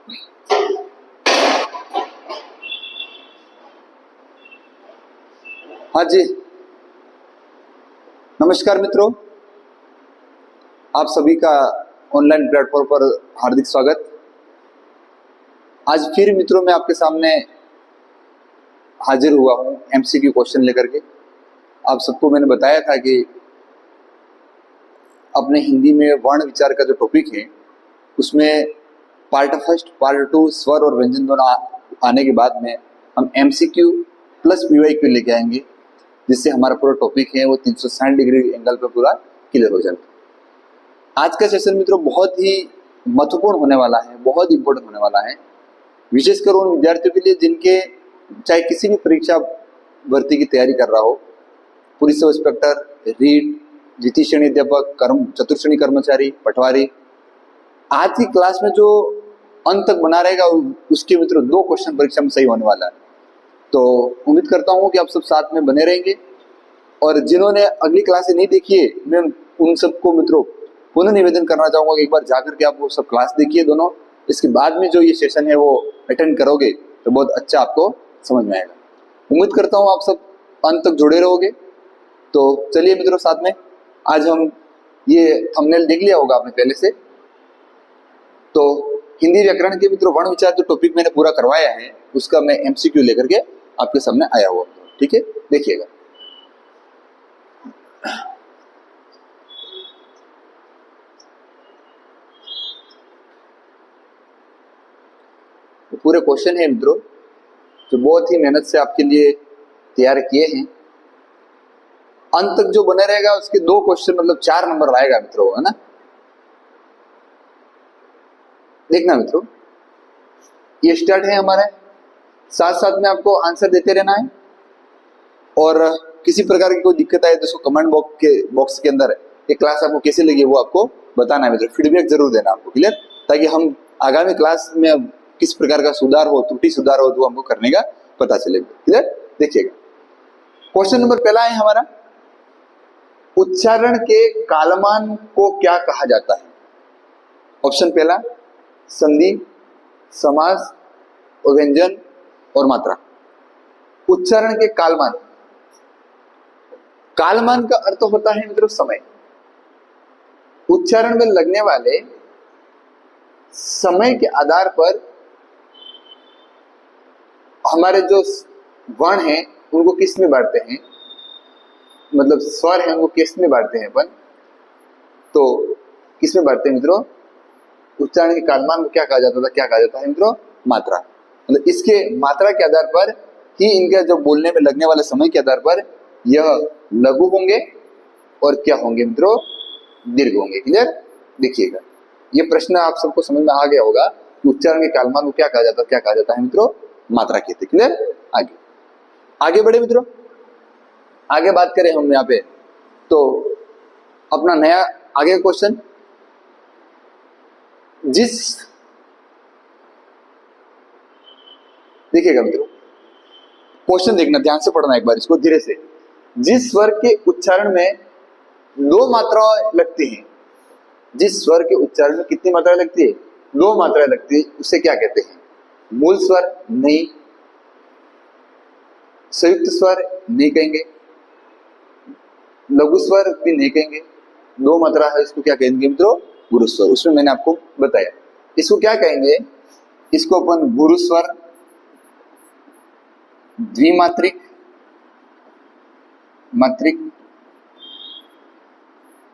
हाँ जी, नमस्कार मित्रों, आप सभी का ऑनलाइन प्लेटफॉर्म पर हार्दिक स्वागत। आज फिर मित्रों मैं आपके सामने हाजिर हुआ हूँ एमसीक्यू क्वेश्चन लेकर के। आप सबको मैंने बताया था कि अपने हिंदी में वर्ण विचार का जो टॉपिक है उसमें पार्ट फर्स्ट पार्ट टू स्वर और व्यंजन दोनों आने के बाद में हम एमसीक्यू प्लस पीवाईक्यू लेके आएंगे, जिससे हमारा पूरा टॉपिक है वो 360 डिग्री एंगल पर पूरा क्लियर हो जाता है। आज का सेशन मित्रों बहुत ही महत्वपूर्ण होने वाला है, बहुत इंपॉर्टेंट होने वाला है, विशेषकर उन विद्यार्थियों के लिए जिनके चाहे किसी भी परीक्षा भर्ती की तैयारी कर रहा हो, पुलिस सब इंस्पेक्टर, रीट, द्वितीय श्रेणी अध्यापक, चतुर्थ श्रेणी कर्मचारी, पटवारी। आज की क्लास में जो अंत तक बना रहेगा उसके मित्रों 2 क्वेश्चन परीक्षा में सही होने वाला है। तो उम्मीद करता हूँ कि आप सब साथ में बने रहेंगे, और जिन्होंने अगली क्लासें नहीं देखी है मैं उन सबको मित्रों पुनः निवेदन करना चाहूँगा कि एक बार जाकर के आप वो सब क्लास देखिए दोनों। इसके बाद में जो ये सेशन है वो अटेंड करोगे तो बहुत अच्छा आपको समझ में आएगा। उम्मीद करता हूँ आप सब अंत तक जुड़े रहोगे। तो चलिए मित्रों, साथ में आज हम ये थंबनेल देख लिया होगा आपने पहले से। तो हिंदी व्याकरण के मित्रों वर्ण विचार जो टॉपिक मैंने पूरा करवाया है उसका मैं एमसीक्यू लेकर के आपके सामने आया हुआ, ठीक है, देखिएगा। तो पूरे क्वेश्चन है मित्रों जो बहुत ही मेहनत से आपके लिए तैयार किए हैं। अंत तक जो बने रहेगा उसके 2 क्वेश्चन मतलब 4 नंबर लाएगा मित्रों, है ना। देखना मित्रों, ये स्टार्ट है हमारा, साथ साथ में आपको आंसर देते रहना है, और किसी प्रकार की कोई दिक्कत आए तो उसको कमेंट बॉक्स के अंदर ये क्लास आपको कैसे लगी वो आपको बताना है मित्रों। फीडबैक जरूर देना आपको, क्लियर, ताकि हम आगामी क्लास में किस प्रकार का सुधार हो, त्रुटि सुधार हो तो हमको करने का पता चलेगा, क्लियर। देखिएगा, क्वेश्चन नंबर पहला है हमारा, उच्चारण के कालमान को क्या कहा जाता है। ऑप्शन पहला संधि, समास, व्यंजन और मात्रा। उच्चारण के कालमान, कालमान का अर्थ होता है मित्रों समय। उच्चारण में लगने वाले समय के आधार पर हमारे जो वर्ण हैं उनको किस में बांटते हैं, मतलब स्वर हैं उनको किस में बांटते हैं अपन, तो किस में बांटते हैं मित्रों, उच्चारण के कालमान को क्या कहा जाता था, क्या कहा जाता है मित्रों, मात्रा। मतलब इसके मात्रा के आधार पर ही इनके जो बोलने में लगने वाले समय के आधार पर यह लघु होंगे और क्या होंगे मित्रों, दीर्घ होंगे, क्लियर। देखिएगा, ये प्रश्न आप सबको समझ में आ गया होगा कि उच्चारण के कालमान को क्या कहा जाता है, क्या कहा जाता है मित्रों, मात्रा कहते हैं, क्लियर। आगे बढ़े मित्रों, आगे बात करें हम यहाँ पे तो अपना नया आगे क्वेश्चन, देखिएगा मित्रों, क्वेश्चन देखना, ध्यान से पढ़ना एक बार इसको धीरे से। जिस स्वर के उच्चारण में 2 मात्राएं लगती हैं, जिस स्वर के उच्चारण में कितनी मात्राएं लगती है, 2 मात्राएं लगती है, उसे क्या कहते हैं, मूल स्वर नहीं, संयुक्त स्वर नहीं कहेंगे, लघु स्वर भी नहीं कहेंगे, 2 मात्रा है, इसको क्या कहेंगे मित्रों, गुरु स्वर। उसमें मैंने आपको बताया इसको क्या कहेंगे, इसको अपन गुरु स्वर, द्विमात्रिक, मात्रिक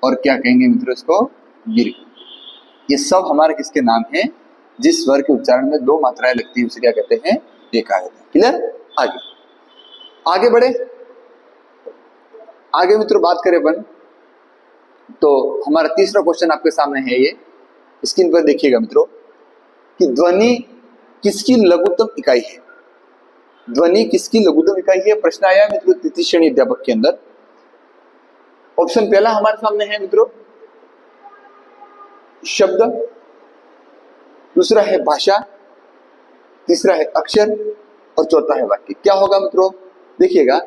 और क्या कहेंगे मित्रों, इसको दीर्घ। ये सब हमारे किसके नाम है, जिस स्वर के उच्चारण में 2 मात्राएं लगती है उसे क्या कहते हैं, एकाएक, क्लियर। आगे बढ़े, आगे मित्रों बात करें अपन तो हमारा तीसरा क्वेश्चन आपके सामने है, ये स्क्रीन पर देखिएगा मित्रों, कि ध्वनि किसकी लघुत्तम इकाई है। ध्वनि किसकी लघुत्तम इकाई है, प्रश्न आया मित्रों तृतीय श्रेणी अध्यापक के अंदर। ऑप्शन पहला हमारे सामने है मित्रों शब्द, दूसरा है भाषा, तीसरा है अक्षर और चौथा है वाक्य। क्या होगा मित्रों, देखिएगा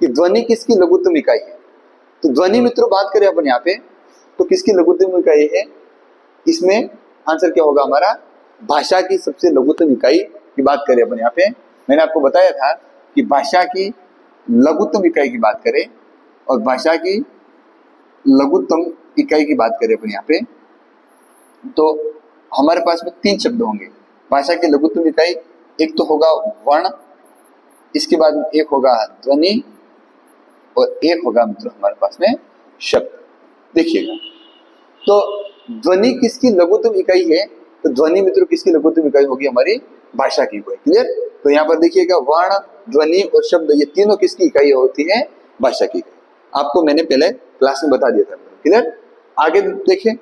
कि ध्वनि किसकी लघुत्तम इकाई है। तो ध्वनि मित्रों बात करें अपन यहाँ पे तो किसकी लघुत्तम इकाई है, इसमें आंसर क्या होगा हमारा, भाषा की सबसे लघुत्तम इकाई की बात करें अपन यहाँ पे, मैंने आपको बताया था कि भाषा की लघुत्तम इकाई की बात करें और भाषा की लघुत्तम इकाई की बात करें अपन यहाँ पे, तो हमारे पास में 3 शब्द होंगे भाषा की लघुत्तम इकाई। एक तो होगा वर्ण, इसके बाद में एक होगा ध्वनि और एक होगा मित्रों हमारे पास में शब्द। देखिएगा, तो ध्वनि किसकी लघुत्तम इकाई है? तो ध्वनि मित्रों किसकी लघुत्तम इकाई होगी? हमारी भाषा की इकाई। क्लियर? तो यहाँ पर देखिएगा वर्ण, ध्वनि और शब्द, ये तीनों किसकी इकाई होती है? भाषा की इकाई। आपको मैंने पहले क्लास में बता दिया था। क्लियर? आगे देखें,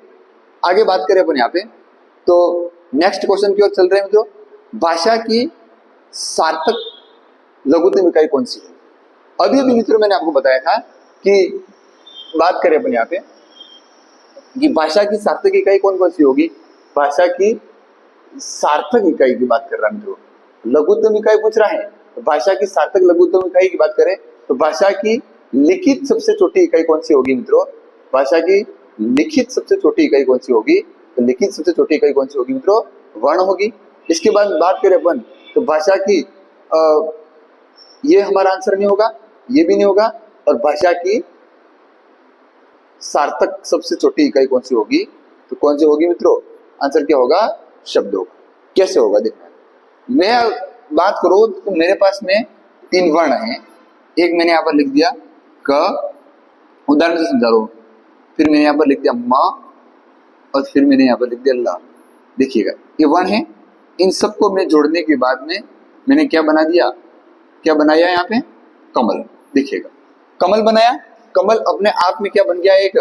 आगे बात करें अपन यहाँ पे, तो नेक्स्ट क्वेश्चन की ओर चल रहे हैं मित्रों। भाषा की सार्थक लघुत्तम इकाई कौन सी है? अभी अभी मित्रों मैंने आपको बताया था कि बात करें अपन यहाँ पे कि भाषा की सार्थक इकाई कौन कौन सी होगी। भाषा की सार्थक इकाई की बात कर रहा है मित्रों, लघुत्तम इकाई पूछ रहा है, तो भाषा की सार्थक लघुत्तम इकाई की बात करें तो भाषा की लिखित सबसे छोटी इकाई कौन सी होगी मित्रों? भाषा की लिखित सबसे छोटी इकाई कौन सी होगी? तो लिखित सबसे छोटी इकाई कौन सी होगी मित्रों? वर्ण होगी। इसके बाद बात करें अपन तो भाषा की ये हमारा आंसर नहीं होगा, ये भी नहीं होगा, और भाषा की सार्थक सबसे छोटी इकाई कौन सी होगी? तो कौन सी होगी मित्रों? आंसर क्या होगा? शब्द होगा। कैसे होगा देखना, मैं बात करूं तो मेरे पास में 3 वर्ण हैं, एक मैंने यहाँ पर लिख दिया क, उदाहरण से समझा रहा हूं, फिर मैंने यहाँ पर लिख दिया म और फिर मैंने यहाँ पर लिख दिया ला। देखिएगा ये वर्ण है, इन सबको मैं जोड़ने के बाद में मैंने क्या बना दिया, क्या बनाया यहाँ पे? कमल। देखिएगा कमल बनाया, कमल अपने आप में क्या बन गया? एक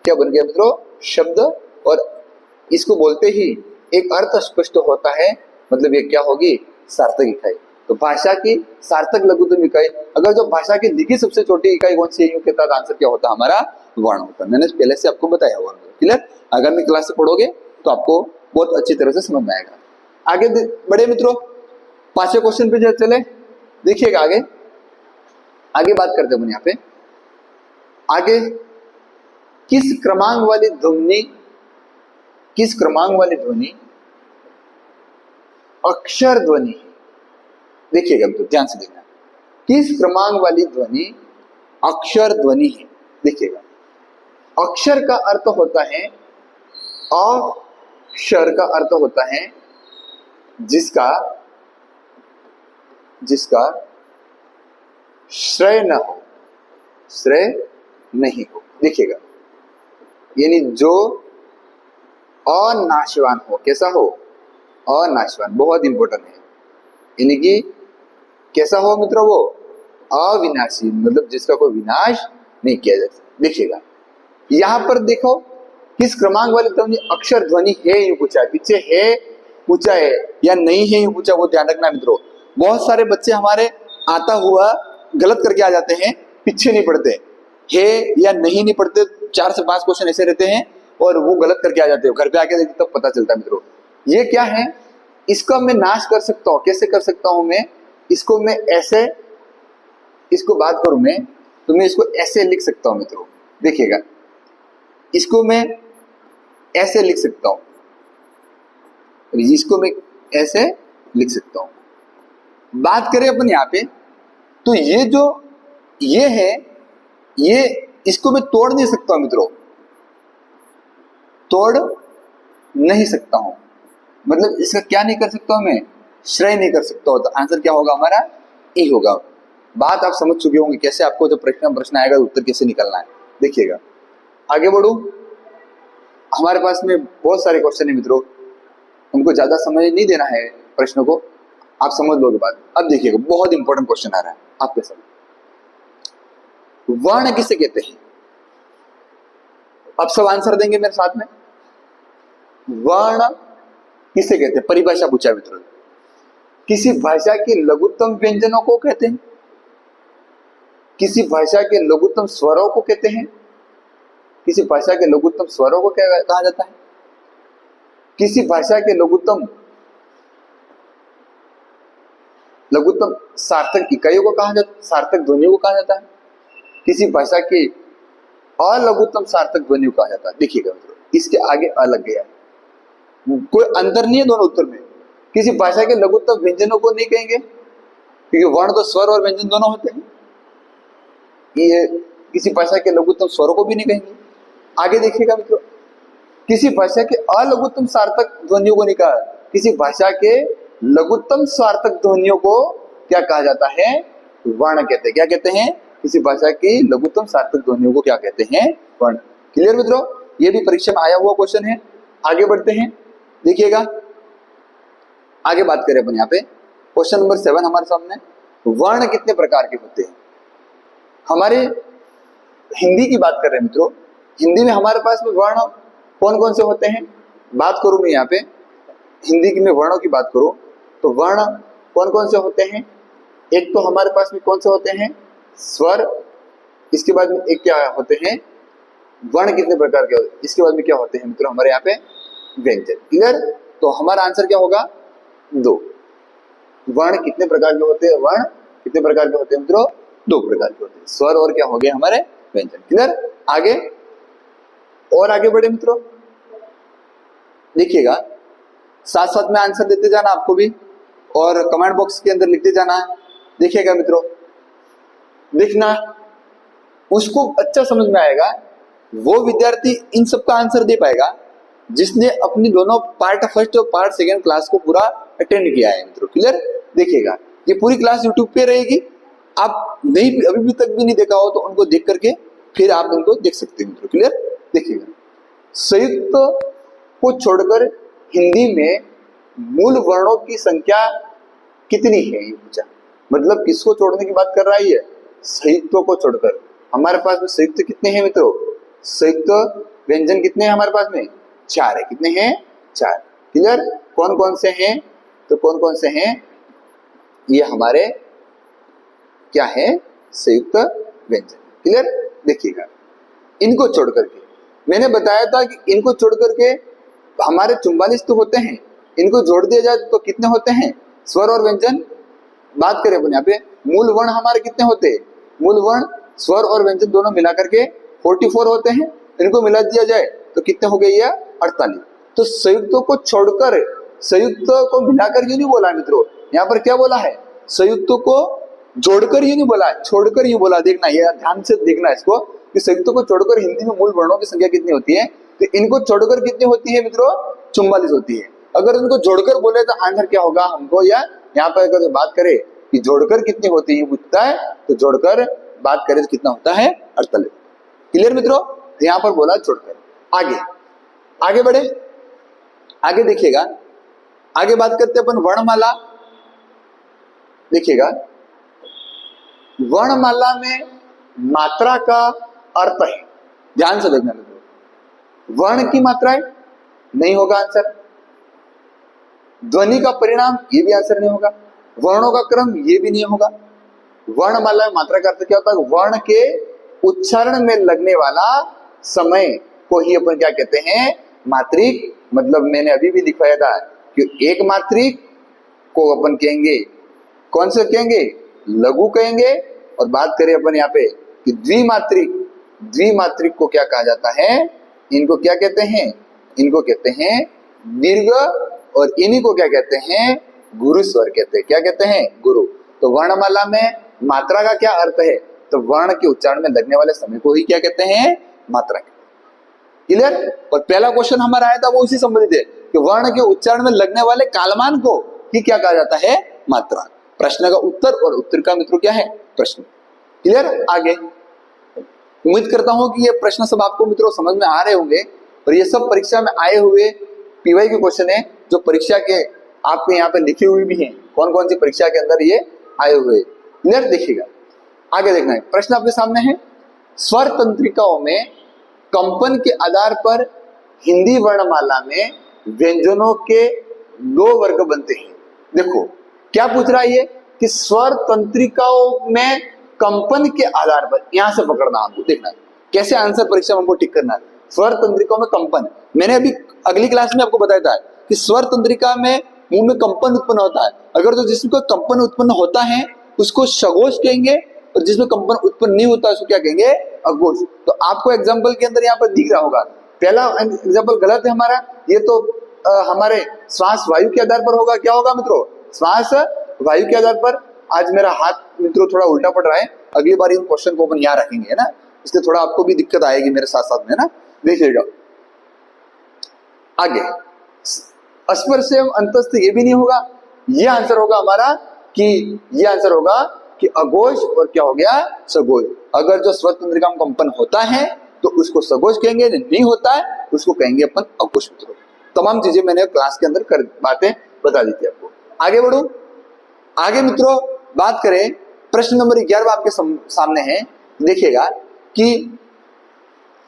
क्या बन गया मित्रों? शब्द। और इसको बोलते ही एक अर्थ स्पष्ट होता है, मतलब ये क्या होगी? सार्थक इकाई। तो भाषा की सार्थक लघुत्तम इकाई, अगर जो भाषा की लिखित सबसे छोटी इकाई कौन सी है, यूं कहता आंसर क्या होता? हमारा वर्ण होता। मैंने पहले से आपको बताया वर्ण। क्लियर? अगर मैं क्लास से पढ़ोगे तो आपको बहुत अच्छी तरह से समझ में आएगा। आगे बड़े मित्रों, 5वें क्वेश्चन पे चले। देखिएगा आगे, आगे बात करते हैं यहाँ पे। आगे किस क्रमांक वाली ध्वनि, किस क्रमांक वाली ध्वनि अक्षर ध्वनि है? देखिएगा तो ध्यान से देखना, किस क्रमांक वाली ध्वनि अक्षर ध्वनि है? देखिएगा अक्षर का अर्थ होता है, अक्षर का अर्थ होता है जिसका जिसका श्रेय न हो, श्रेय नहीं हो। देखिएगा यानी जो अनाशवान हो। कैसा हो? अनाशवान, बहुत इंपॉर्टेंट है। यानी कि कैसा हो मित्रों? वो अविनाशी, मतलब जिसका कोई विनाश नहीं किया जा सकता। देखिएगा यहां पर देखो किस क्रमांक वाली ध्वनि अक्षर ध्वनि है, यूं पूछा है, पीछे है पूछा है या नहीं है यूं पूछा, वो ध्यान रखना मित्रों। बहुत सारे बच्चे हमारे आता हुआ गलत करके आ जाते हैं, पीछे नहीं पढ़ते, है या नहीं पढ़ते, 4 से 5 क्वेश्चन ऐसे रहते हैं और वो गलत करके आ जाते हो। घर पे आके देखते तब पता चलता है मित्रों। ये क्या है? इसका मैं नाश कर सकता हूं। कैसे कर सकता हूं मैं इसको? मैं ऐसे, इसको बात करूं मैं तो मैं इसको ऐसे लिख सकता हूं मित्रों। देखिएगा इसको मैं ऐसे लिख सकता हूं, इसको मैं ऐसे लिख सकता हूं। बात करें अपन यहाँ पे तो ये जो ये है, ये इसको मैं तोड़ नहीं सकता हूं मित्रों, तोड़ नहीं सकता हूं, मतलब इसका क्या नहीं कर सकता हूं मैं? श्रेय नहीं कर सकता हूं। तो आंसर क्या होगा हमारा? ए होगा। बात आप समझ चुके होंगे कैसे आपको जब प्रश्न आएगा उत्तर कैसे निकलना है। देखिएगा आगे बढ़ू, हमारे पास में बहुत सारे क्वेश्चन है मित्रों, उनको ज्यादा समझ नहीं देना है प्रश्न को, आप समझ लोगे बात। अब देखिएगा बहुत इंपॉर्टेंट क्वेश्चन आ रहा है आपके सामने। वर्ण किसे कहते हैं? अब सब आंसर देंगे मेरे साथ में। वर्ण किसे कहते हैं? परिभाषा पूछा मित्रों। किसी भाषा के लघुत्तम व्यंजनों को कहते हैं, किसी भाषा के लघुत्तम स्वरों को कहते हैं, किसी भाषा के लघुत्तम स्वरों को क्या कहा जाता है, किसी भाषा के लघुत्तम सार्थक इकाइयों को कहा जाता है, सार्थक ध्वनियों को कहा जाता है, किसी भाषा के अलघुत्तम सार्थक ध्वनियों को कहा जाता है। देखिएगा मित्रों इसके आगे अलग गया, कोई अंतर नहीं है दोनों उत्तर में। किसी भाषा के लघुत्तम व्यंजनों को नहीं कहेंगे, क्योंकि वर्ण तो स्वर और व्यंजन दोनों होते हैं। ये किसी भाषा के लघुत्तम स्वरों को भी नहीं कहेंगे। आगे देखिएगा मित्रों, किसी भाषा के अलघुत्तम सार्थक ध्वनियों को नहीं कहा। किसी भाषा के लघुत्तम सार्थक ध्वनियों को क्या कहा जाता है? वर्ण कहते हैं। क्या कहते हैं? किसी भाषा की लघुत्तम सार्थक ध्वनियों को क्या कहते हैं? वर्ण। क्लियर मित्रों? ये भी परीक्षा में आया हुआ क्वेश्चन है। आगे बढ़ते हैं, देखिएगा आगे बात करें अपन यहाँ पे क्वेश्चन नंबर 7 हमारे सामने। वर्ण कितने प्रकार के होते हैं? हमारे हिंदी की बात कर रहे हैं मित्रों। हिंदी में हमारे पास में वर्ण कौन कौन से होते हैं? बात करूं मैं यहाँ पे हिंदी की में वर्णों की बात करूं तो वर्ण कौन कौन से होते हैं? एक तो हमारे पास में कौन से होते हैं? स्वर। इसके बाद में एक क्या होते हैं? वर्ण कितने प्रकार के होते हैं? इसके बाद में क्या होते हैं मित्रों हमारे यहाँ पे? व्यंजन। क्लियर? तो हमारा आंसर क्या होगा? 2। वर्ण कितने प्रकार के होते हैं? वर्ण कितने प्रकार के होते हैं मित्रों? 2 प्रकार के होते हैं, स्वर और क्या हो गए हमारे? व्यंजन। क्लियर? आगे और आगे बढ़े मित्रों, देखिएगा साथ साथ में आंसर देते जाना आपको भी और कमेंट बॉक्स के अंदर लिखते जाना है। देखिएगा मित्रों, लिखना उसको अच्छा समझ में आएगा, वो विद्यार्थी इन सब का आंसर दे पाएगा जिसने अपनी दोनों पार्ट फर्स्ट और पार्ट सेकंड क्लास को पूरा अटेंड किया है मित्रों। क्लियर? देखिएगा ये पूरी क्लास यूट्यूब पे रहेगी। आप नहीं अभी भी तक भी नहीं देखा हो तो उनको देख करके फिर आप उनको देख सकते हैं मित्रों। क्लियर? देखिएगा, संयुक्त को छोड़कर हिंदी में मूल वर्णों की संख्या कितनी है? ये पूछा, मतलब किसको छोड़ने की बात कर रहा है ये? संयुक्तों को छोड़कर। हमारे पास में संयुक्त कितने हैं मित्रों? संयुक्त व्यंजन कितने हैं हमारे पास में? 4 है। कितने हैं? 4। क्लियर? कौन कौन से हैं? तो कौन कौन से हैं? ये हमारे क्या है? संयुक्त व्यंजन। क्लियर? देखिएगा, इनको छोड़ करके मैंने बताया था कि इनको छोड़ करके हमारे 44 तो होते हैं, इनको जोड़ दिया जाए तो कितने होते हैं? स्वर और व्यंजन। बात करें अपन यहाँ पे मूल वर्ण हमारे कितने होते हैं? मूल वर्ण स्वर और व्यंजन दोनों मिला करके 44 होते हैं। इनको मिला दिया जाए तो कितने हो गए? ये 48। तो संयुक्तों को छोड़कर संयुक्त को मिलाकर यूं नहीं बोला मित्रों, यहाँ पर क्या बोला है? संयुक्तों को जोड़कर यूं नहीं बोला, छोड़कर यूं बोला। देखना, ये ध्यान से देखना इसको कि संयुक्तों को छोड़कर हिंदी में मूल वर्णों की संख्या कितनी होती है? तो इनको छोड़कर कितनी होती है मित्रों? 44 होती है। अगर इनको जोड़कर बोले तो आंसर क्या होगा हमको? या यहाँ पर अगर बात करें कि जोड़कर कितनी होती है पूछता है, तो जोड़कर बात करें तो कितना होता है? 48। क्लियर मित्रों? यहाँ पर बोला जोड़कर। आगे बढ़े, आगे देखिएगा, आगे बात करते हैं अपन वर्णमाला। देखिएगा, वर्णमाला में मात्रा का अर्थ है। ध्यान से देखना मित्रों, वर्ण की मात्राएं नहीं होगा आंसर, ध्वनि का परिणाम ये भी आंसर नहीं होगा, वर्णों का क्रम ये भी नहीं होगा। वर्णमाला में मात्रा का अर्थ क्या होता है? वर्ण के उच्चारण में लगने वाला समय को ही अपन क्या कहते हैं? मात्रिक। मतलब मैंने अभी भी दिखाया था कि एक मात्रिक को अपन कहेंगे, कौन से कहेंगे? लघु कहेंगे। और बात करें अपन यहाँ पे कि द्विमात्रिक, द्विमात्रिक को क्या कहा जाता है? इनको क्या कहते हैं? इनको कहते हैं दीर्घ, और इन्हीं को क्या कहते हैं? गुरु स्वर कहते हैं। क्या कहते हैं? गुरु। तो वर्णमाला में मात्रा का क्या अर्थ है? तो वर्ण के उच्चारण में लगने वाले समय को ही क्या कहते हैं? मात्रा। क्लियर? और पहला क्वेश्चन हमारा आया था वो उसी संबंधित है कि वर्ण के उच्चारण में लगने वाले कालमान को ही क्या कहा जाता है? मात्रा। प्रश्न का उत्तर और उत्तर का मित्रों क्या है? प्रश्न। क्लियर? आगे उम्मीद करता हूं कि ये प्रश्न सब आपको मित्रों समझ में आ रहे होंगे, और ये सब परीक्षा में आए हुए पीवाई के क्वेश्चन है जो परीक्षा के आपके यहाँ पे लिखे हुए भी हैं, कौन कौन सी परीक्षा के अंदर ये आए हुए। क्लियर? देखिएगा, आगे देखना है, प्रश्न आपके सामने है, स्वर तंत्रिकाओं में कंपन के आधार पर हिंदी वर्णमाला में व्यंजनों के 2 वर्ग बनते हैं। देखो क्या पूछ रहा है ये कि स्वर तंत्रिकाओं में कंपन के आधार पर, यहां से पकड़ना आपको, देखना कैसे आंसर परीक्षा में हमको टिक करना है। स्वर तंत्रिकाओं में कंपन, मैंने अभी अगली क्लास में आपको बताया था कि स्वर तंत्रिका में मुंह में कंपन उत्पन्न होता है। अगर तो जिसमें कंपन उत्पन्न होता है उसको सघोष कहेंगे, और जिसमें कंपन उत्पन्न नहीं होता है उसको क्या कहेंगे? अघोष। तो आपको एग्जाम्पल के अंदर यहाँ पर दिख रहा होगा, पहला एग्जाम्पल गलत है हमारा, ये तो हमारे श्वास वायु के आधार पर होगा। क्या होगा मित्रों? श्वास वायु के आधार पर। आज मेरा हाथ मित्रों थोड़ा उल्टा पड़ रहा है, अगली बार इन क्वेश्चन को अपन यहाँ रखेंगे, है ना, इसलिए थोड़ा आपको भी दिक्कत आएगी मेरे साथ साथ में, है ना। देखिएगा आगे, स्पर्श एवं अंतस्थ ये भी नहीं होगा। ये आंसर होगा हमारा कि ये आंसर होगा कि अघोष और क्या हो गया? सघोष। अगर जो स्वर तंत्रिका में कंपन होता है तो उसको सघोष कहेंगे, नहीं होता है उसको कहेंगे अपन अघोष मित्रों। तमाम चीजें मैंने क्लास के अंदर बातें बता दी थी आपको। आगे बढ़ो, आगे मित्रों बात करें, प्रश्न नंबर 11 आपके सामने है। देखिएगा कि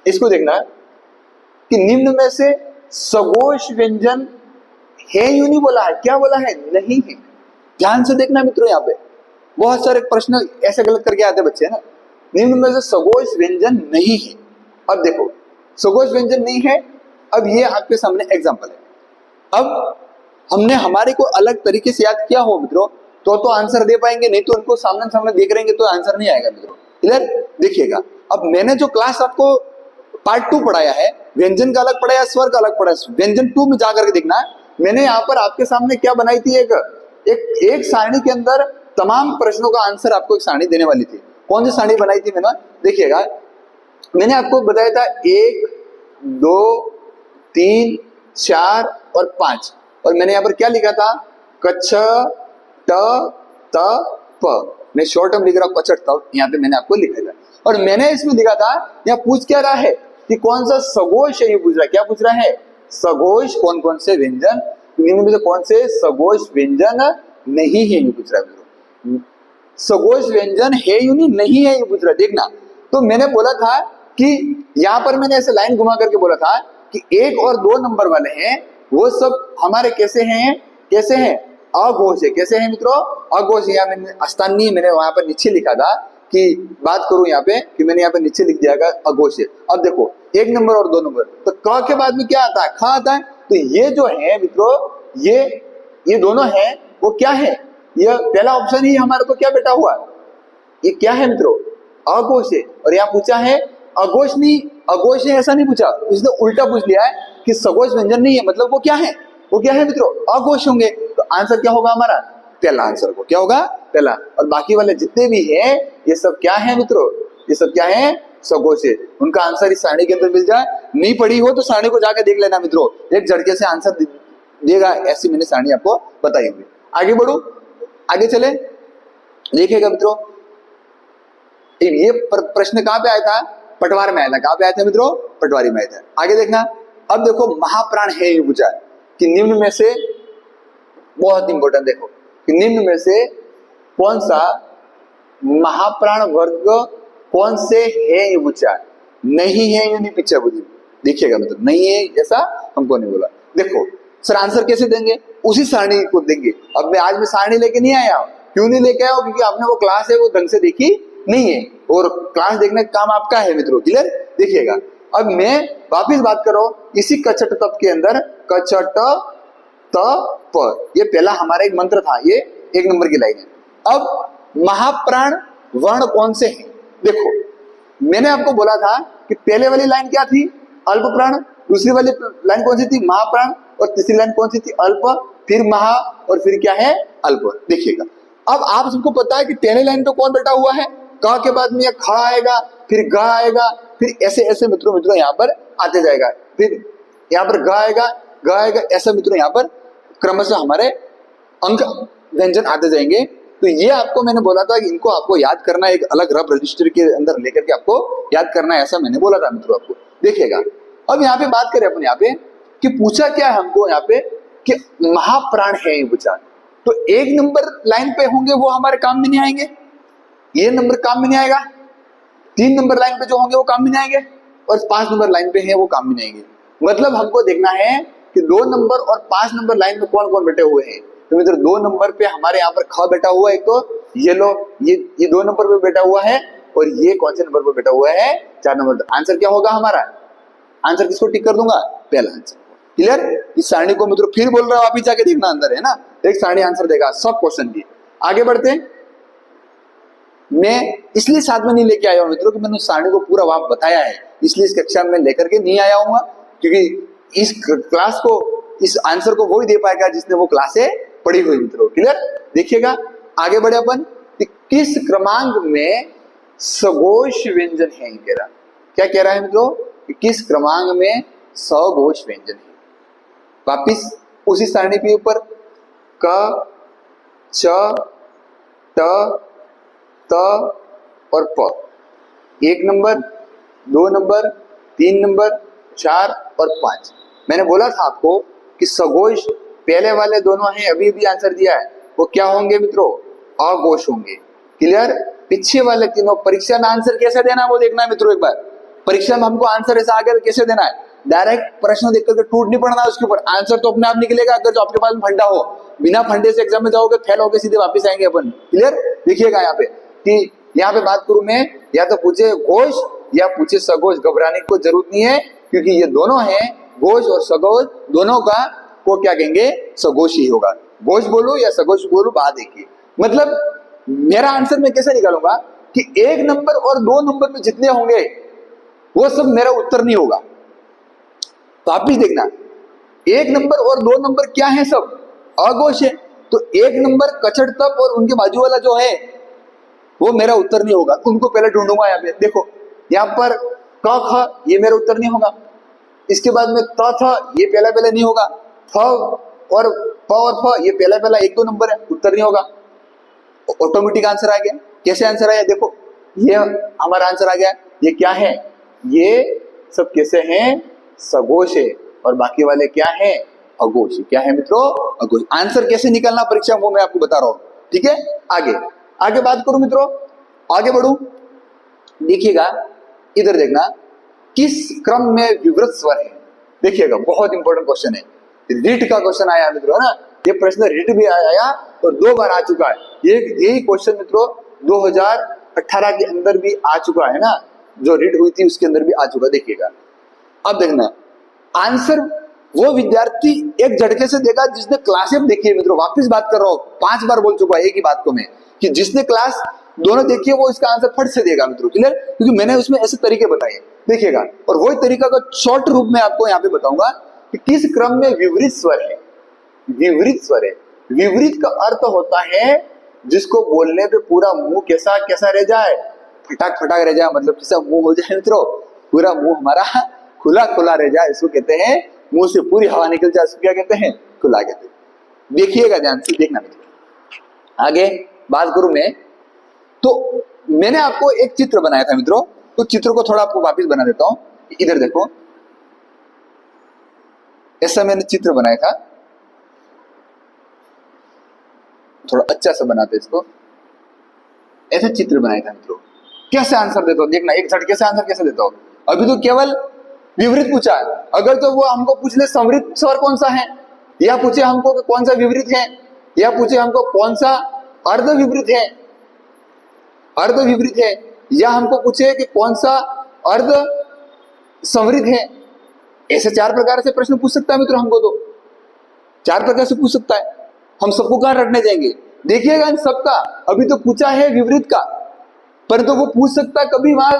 इसको देखना कि निम्न में से सघोष व्यंजन है यूं नहीं बोला है, क्या बोला है? नहीं है। ध्यान से देखना मित्रों, यहाँ पे बहुत सारे प्रश्न ऐसे गलत करके आते बच्चे, है ना। निम्न में से सघोष व्यंजन नहीं है। अब देखो सघोष व्यंजन नहीं है, अब ये आपके सामने एग्जांपल है। अब हमने हमारे को अलग तरीके से याद किया हो मित्रों तो आंसर दे पाएंगे, नहीं तो उनको सामने सामने देख रहेंगे तो आंसर नहीं आएगा मित्रों। क्लियर? देखिएगा, अब मैंने जो क्लास आपको पार्ट 2 पढ़ाया है, व्यंजन का अलग पढ़ाया, स्वर का अलग पढ़ाया। व्यंजन 2 में जाकर के देखना, मैंने यहाँ पर आपके सामने क्या बनाई थी, एक सारणी के अंदर तमाम प्रश्नों का आंसर आपको एक सारणी देने वाली थी। कौन सी सारणी बनाई थी मैंने? देखिएगा, मैंने आपको बताया था 1 2 3 4 और 5, और मैंने यहाँ पर क्या लिखा था? कच्छ ट त प। मैं शॉर्ट टर्म लिख रहा हूँ कच्छ त, यहाँ पे मैंने आपको लिखा था। और मैंने इसमें लिखा था, यहाँ पूछ क्या रहा है कि कौन सा सघोष है, ये पूछ रहा है। क्या पूछ रहा है? सघोष कौन कौन से व्यंजन, इनमें से कौन से सघोष व्यंजन नहीं है, ये पूछ रहा है। सघोष व्यंजन है यूं नहीं है, ये पूछ रहा है। देखना, तो मैंने बोला था कि यहाँ पर मैंने ऐसे लाइन घुमा करके बोला था कि 1 और 2 नंबर वाले हैं वो सब हमारे कैसे हैं? कैसे हैं? अघोष है। कैसे हैं मित्रों? अघोष। यहाँ मैंने स्थानीय मैंने वहां पर नीचे लिखा था कि बात करूं यहाँ पे कि मैंने यहाँ पे नीचे लिख दिया अघोष है। अब देखो 1 नंबर और 2 नंबर, तो क के बाद में क्या आता है? ख आता है। तो ये जो है मित्रों, ये दोनों है वो क्या है? ये पहला ऑप्शन ही हमारे को क्या बेटा हुआ? ये क्या है मित्रों? अघोष है। और यहाँ पूछा है अघोष नहीं, अघोष है ऐसा नहीं पूछा, इसने उल्टा पूछ लिया है कि सघोष व्यंजन नहीं है, मतलब वो क्या है? वो क्या है मित्रों? अघोष होंगे। तो आंसर क्या होगा हमारा? पहला आंसर को क्या होगा? पहला। और बाकी वाले जितने भी हैं ये सब क्या है मित्रों? ये सब क्या है? सघोष है। उनका आंसर इस सारणी के अंदर मिल जाए, नहीं पढ़ी हो तो सारणी को जाकर देख लेना मित्रों, एक झटके से आंसर देगा, ऐसी मैंने सारणी आपको बताई हुई। आगे बढ़ो, आगे चले, देखिएगा मित्रों, ये प्रश्न कहां पे आया था? पटवार में आया था। कहां पे आया था मित्रों? पटवारी में आया था। आगे देखना, अब देखो महाप्राण है ये पूछा कि निम्न में से, बहुत इंपॉर्टेंट, देखो कि निम्न में से कौन सा महाप्राण वर्ग कौन से है ये पूछा, नहीं है ये नहीं पूछा। देखिएगा मतलब नहीं है ऐसा हमको नहीं बोला। देखो सर आंसर कैसे देंगे? उसी सारणी को देंगे। अब आज मैं सारणी लेके नहीं आया हूं। क्यों नहीं लेके आया? क्योंकि आपने वो क्लास है वो ढंग से देखी नहीं है, और क्लास देखने का काम आपका है मित्रों। क्लियर? देखिएगा, अब मैं वापिस बात कर रहा हूं इसी कचट तप के अंदर, कचट त प, ये पहला हमारा एक मंत्र था, ये 1 नंबर की लाइन है। अब महाप्राण वर्ण कौन से हैं? देखो मैंने आपको बोला था कि पहले वाली लाइन क्या थी? अल्प प्राण। दूसरी वाली लाइन कौन सी थी? महाप्राण। और तीसरी लाइन कौन सी थी? अल्प, फिर महा, और फिर क्या है? अल्प। देखिएगा, अब आप सबको पता है कि पहले लाइन पे कौन बैठा हुआ है? क के बाद में खड़ा आएगा, फिर ग आएगा, फिर ऐसे ऐसे मित्रों यहाँ पर आते जाएगा, फिर यहाँ पर ग आएगा, ऐसा मित्रों यहाँ पर क्रमशः हमारे अंक व्यंजन आते जाएंगे। तो ये आपको मैंने बोला था कि इनको आपको याद करना, एक अलग रफ रजिस्टर के अंदर लेकर के आपको याद करना है, ऐसा मैंने बोला था मित्रों आपको। देखिएगा, अब यहाँ पे बात करें अपन यहाँ पे कि पूछा क्या है हमको यहाँ पे कि महाप्राण है ये पूछा। तो 1 नंबर लाइन पे होंगे वो हमारे काम में नहीं आएंगे, ये नंबर काम में नहीं आएगा। 3 नंबर लाइन पे जो होंगे वो काम में नहीं आएंगे, और 5 नंबर लाइन पे है वो काम में नहीं आएंगे। मतलब हमको देखना है कि 2 नंबर और 5 नंबर लाइन में कौन कौन बैठे हुए हैं। तो मित्र 2 नंबर पे हमारे यहाँ पर ख बैठा हुआ है, एक तो ये लो, ये 2 नंबर पे बैठा हुआ है, और ये कौन से नंबर पे बैठा हुआ है? 4 नंबर। आंसर क्या होगा हमारा? आंसर किसको टिक कर दूंगा? पहला आंसर। क्लियर? इस सारणी को मित्रों फिर बोल रहा हूं, वापिस जाके देखना अंदर है ना, एक सारणी आंसर देगा सब क्वेश्चन की। आगे बढ़ते हैं। मैं इसलिए साथ में नहीं लेके आया हूं मित्रों कि मैंने उस सारणी को पूरा वहां बताया है, इसलिए इस कक्षा में लेकर के नहीं आया हूँ, क्योंकि इस क्लास को इस आंसर को वही दे पाएगा जिसने वो क्लासे पढ़ी हुई मित्रों। क्लियर? देखिएगा आगे बढ़े अपन, किस क्रमांक में सघोष व्यंजन है कह रहा। क्या कह रहा है मित्रों? कि किस क्रमांक में सघोष व्यंजन है। वापिस उसी सारणी के ऊपर क, च, ट, त और प, 1 नंबर, 2 नंबर, 3 नंबर, 4 और 5। मैंने बोला था आपको कि सघोष पहले वाले दोनों हैं, अभी भी आंसर दिया है, वो क्या होंगे मित्रों? अघोष होंगे। क्लियर? पीछे वाले तीनों परीक्षा में आंसर कैसे देना वो देखना है मित्रों। एक बार परीक्षा में हमको आंसर ऐसा आगे कैसे देना है, डायरेक्ट प्रश्न देख करके टूट नहीं पड़ना उसके ऊपर, आंसर तो अपने आप निकलेगा अगर जो आपके पास में फंडा हो। बिना फंडे से एग्जाम में जाओगे फेल होगे, सीधे वापस आएंगे अपन। क्लियर? देखिएगा यहाँ पे कि यहाँ पे बात करूं मैं, या तो पूछे घोष या पूछे सघोष, घबराने की कोई जरूरत नहीं है, क्योंकि ये दोनों हैं घोष और सघोष, दोनों का को क्या कहेंगे? सघोष ही होगा। घोष बोलो या सघोष बोलो बात एक ही। मतलब मेरा आंसर मैं कैसे निकालूंगा कि 1 नंबर और 2 नंबर में जितने होंगे वो सब मेरा उत्तर नहीं होगा। तो आप भी देखना 1 नंबर और 2 नंबर क्या है? सब अघोष है। तो 1 नंबर कचड़ तप और उनके बाजू वाला जो है वो मेरा उत्तर नहीं होगा, उनको पहले ढूंढूंगा। यहाँ पे देखो, यहाँ पर क ख ये मेरा उत्तर नहीं होगा, इसके बाद में त थ ये पहला पहला नहीं होगा, फ और प और फ ये पहला पहला 1-2 नंबर है, उत्तर नहीं होगा। ऑटोमेटिक आंसर आ गया। कैसे आंसर आया? देखो ये हमारा आंसर आ गया। ये क्या है? ये सब कैसे हैं? सघोष है, और बाकी वाले क्या है? अघोष। क्या है मित्रों? अघोष। आंसर कैसे निकालना परीक्षा वो मैं आपको बता रहा हूं। ठीक है? आगे आगे बात करूं मित्रों, आगे बढ़ू। देखिएगा इधर देखना, किस क्रम में विवृत स्वर है? देखिएगा बहुत इंपॉर्टेंट क्वेश्चन है, रीट का क्वेश्चन आया मित्रों, है ना। ये प्रश्न रीट भी आया और 2 बार आ चुका है। ये यही क्वेश्चन मित्रों 2018 के अंदर भी आ चुका है ना, जो रीट हुई थी उसके अंदर भी आ चुका। देखिएगा अब देखना, आंसर वो विद्यार्थी एक झटके से देगा जिसने क्लास में देखी है मित्रों। वापस बात कर रहा हूं, 5 बार बोल चुका है एक ही बात को मैं, कि जिसने क्लास दोनों देखी है वो इसका आंसर फट से देगा मित्रों। क्लियर? क्योंकि मैंने उसमें ऐसे तरीके बताए। देखिएगा, और वही तरीका का शॉर्ट रूप में आपको यहाँ पे बताऊंगा कि किस क्रम में विवृत स्वर है। विवृत स्वर है, विवृत का अर्थ होता है जिसको बोलने पे पूरा मुंह कैसा कैसा रह जाए, फटाक फटाक रह जाए, मतलब कैसा मुंह हो जाए मित्रों, पूरा मुंह हमारा खुला खुला रह जाए, इसको कहते हैं मुंह से पूरी हवा निकल जाए, इसको क्या कहते हैं? खुला कहते हैं। देखिएगा ध्यान से, देखना मित्रों। आगे बात करूं मैं, तो मैंने आपको एक चित्र बनाया था मित्रों, तो चित्र को थोड़ा आपको वापस बना देता हूं। इधर देखो, ऐसा मैंने चित्र बनाया था, थोड़ा अच्छा सा बनाते इसको। ऐसा चित्र बनाया था मित्रों। कैसे आंसर देता हूं देखना, एक झटके से आंसर कैसे देता हूं। अभी तो केवल विवृत पूछा है, अगर तो वो हमको पूछ ले समृद्ध स्वर कौन सा है, या पूछे हमको कि कौन सा विवृत है, या पूछे हमको कौन सा अर्ध विवृत है, अर्ध विवृत है, या हमको पूछे कि कौन सा अर्ध समृद्ध है, ऐसे 4 प्रकार से प्रश्न पूछ सकता है मित्रों। हमको तो 4 प्रकार से पूछ सकता है, हम सबको कहां रटने जाएंगे। देखिएगा इन सबका अभी तो पूछा है विवृत का, परंतु वो पूछ सकता है कभी वहां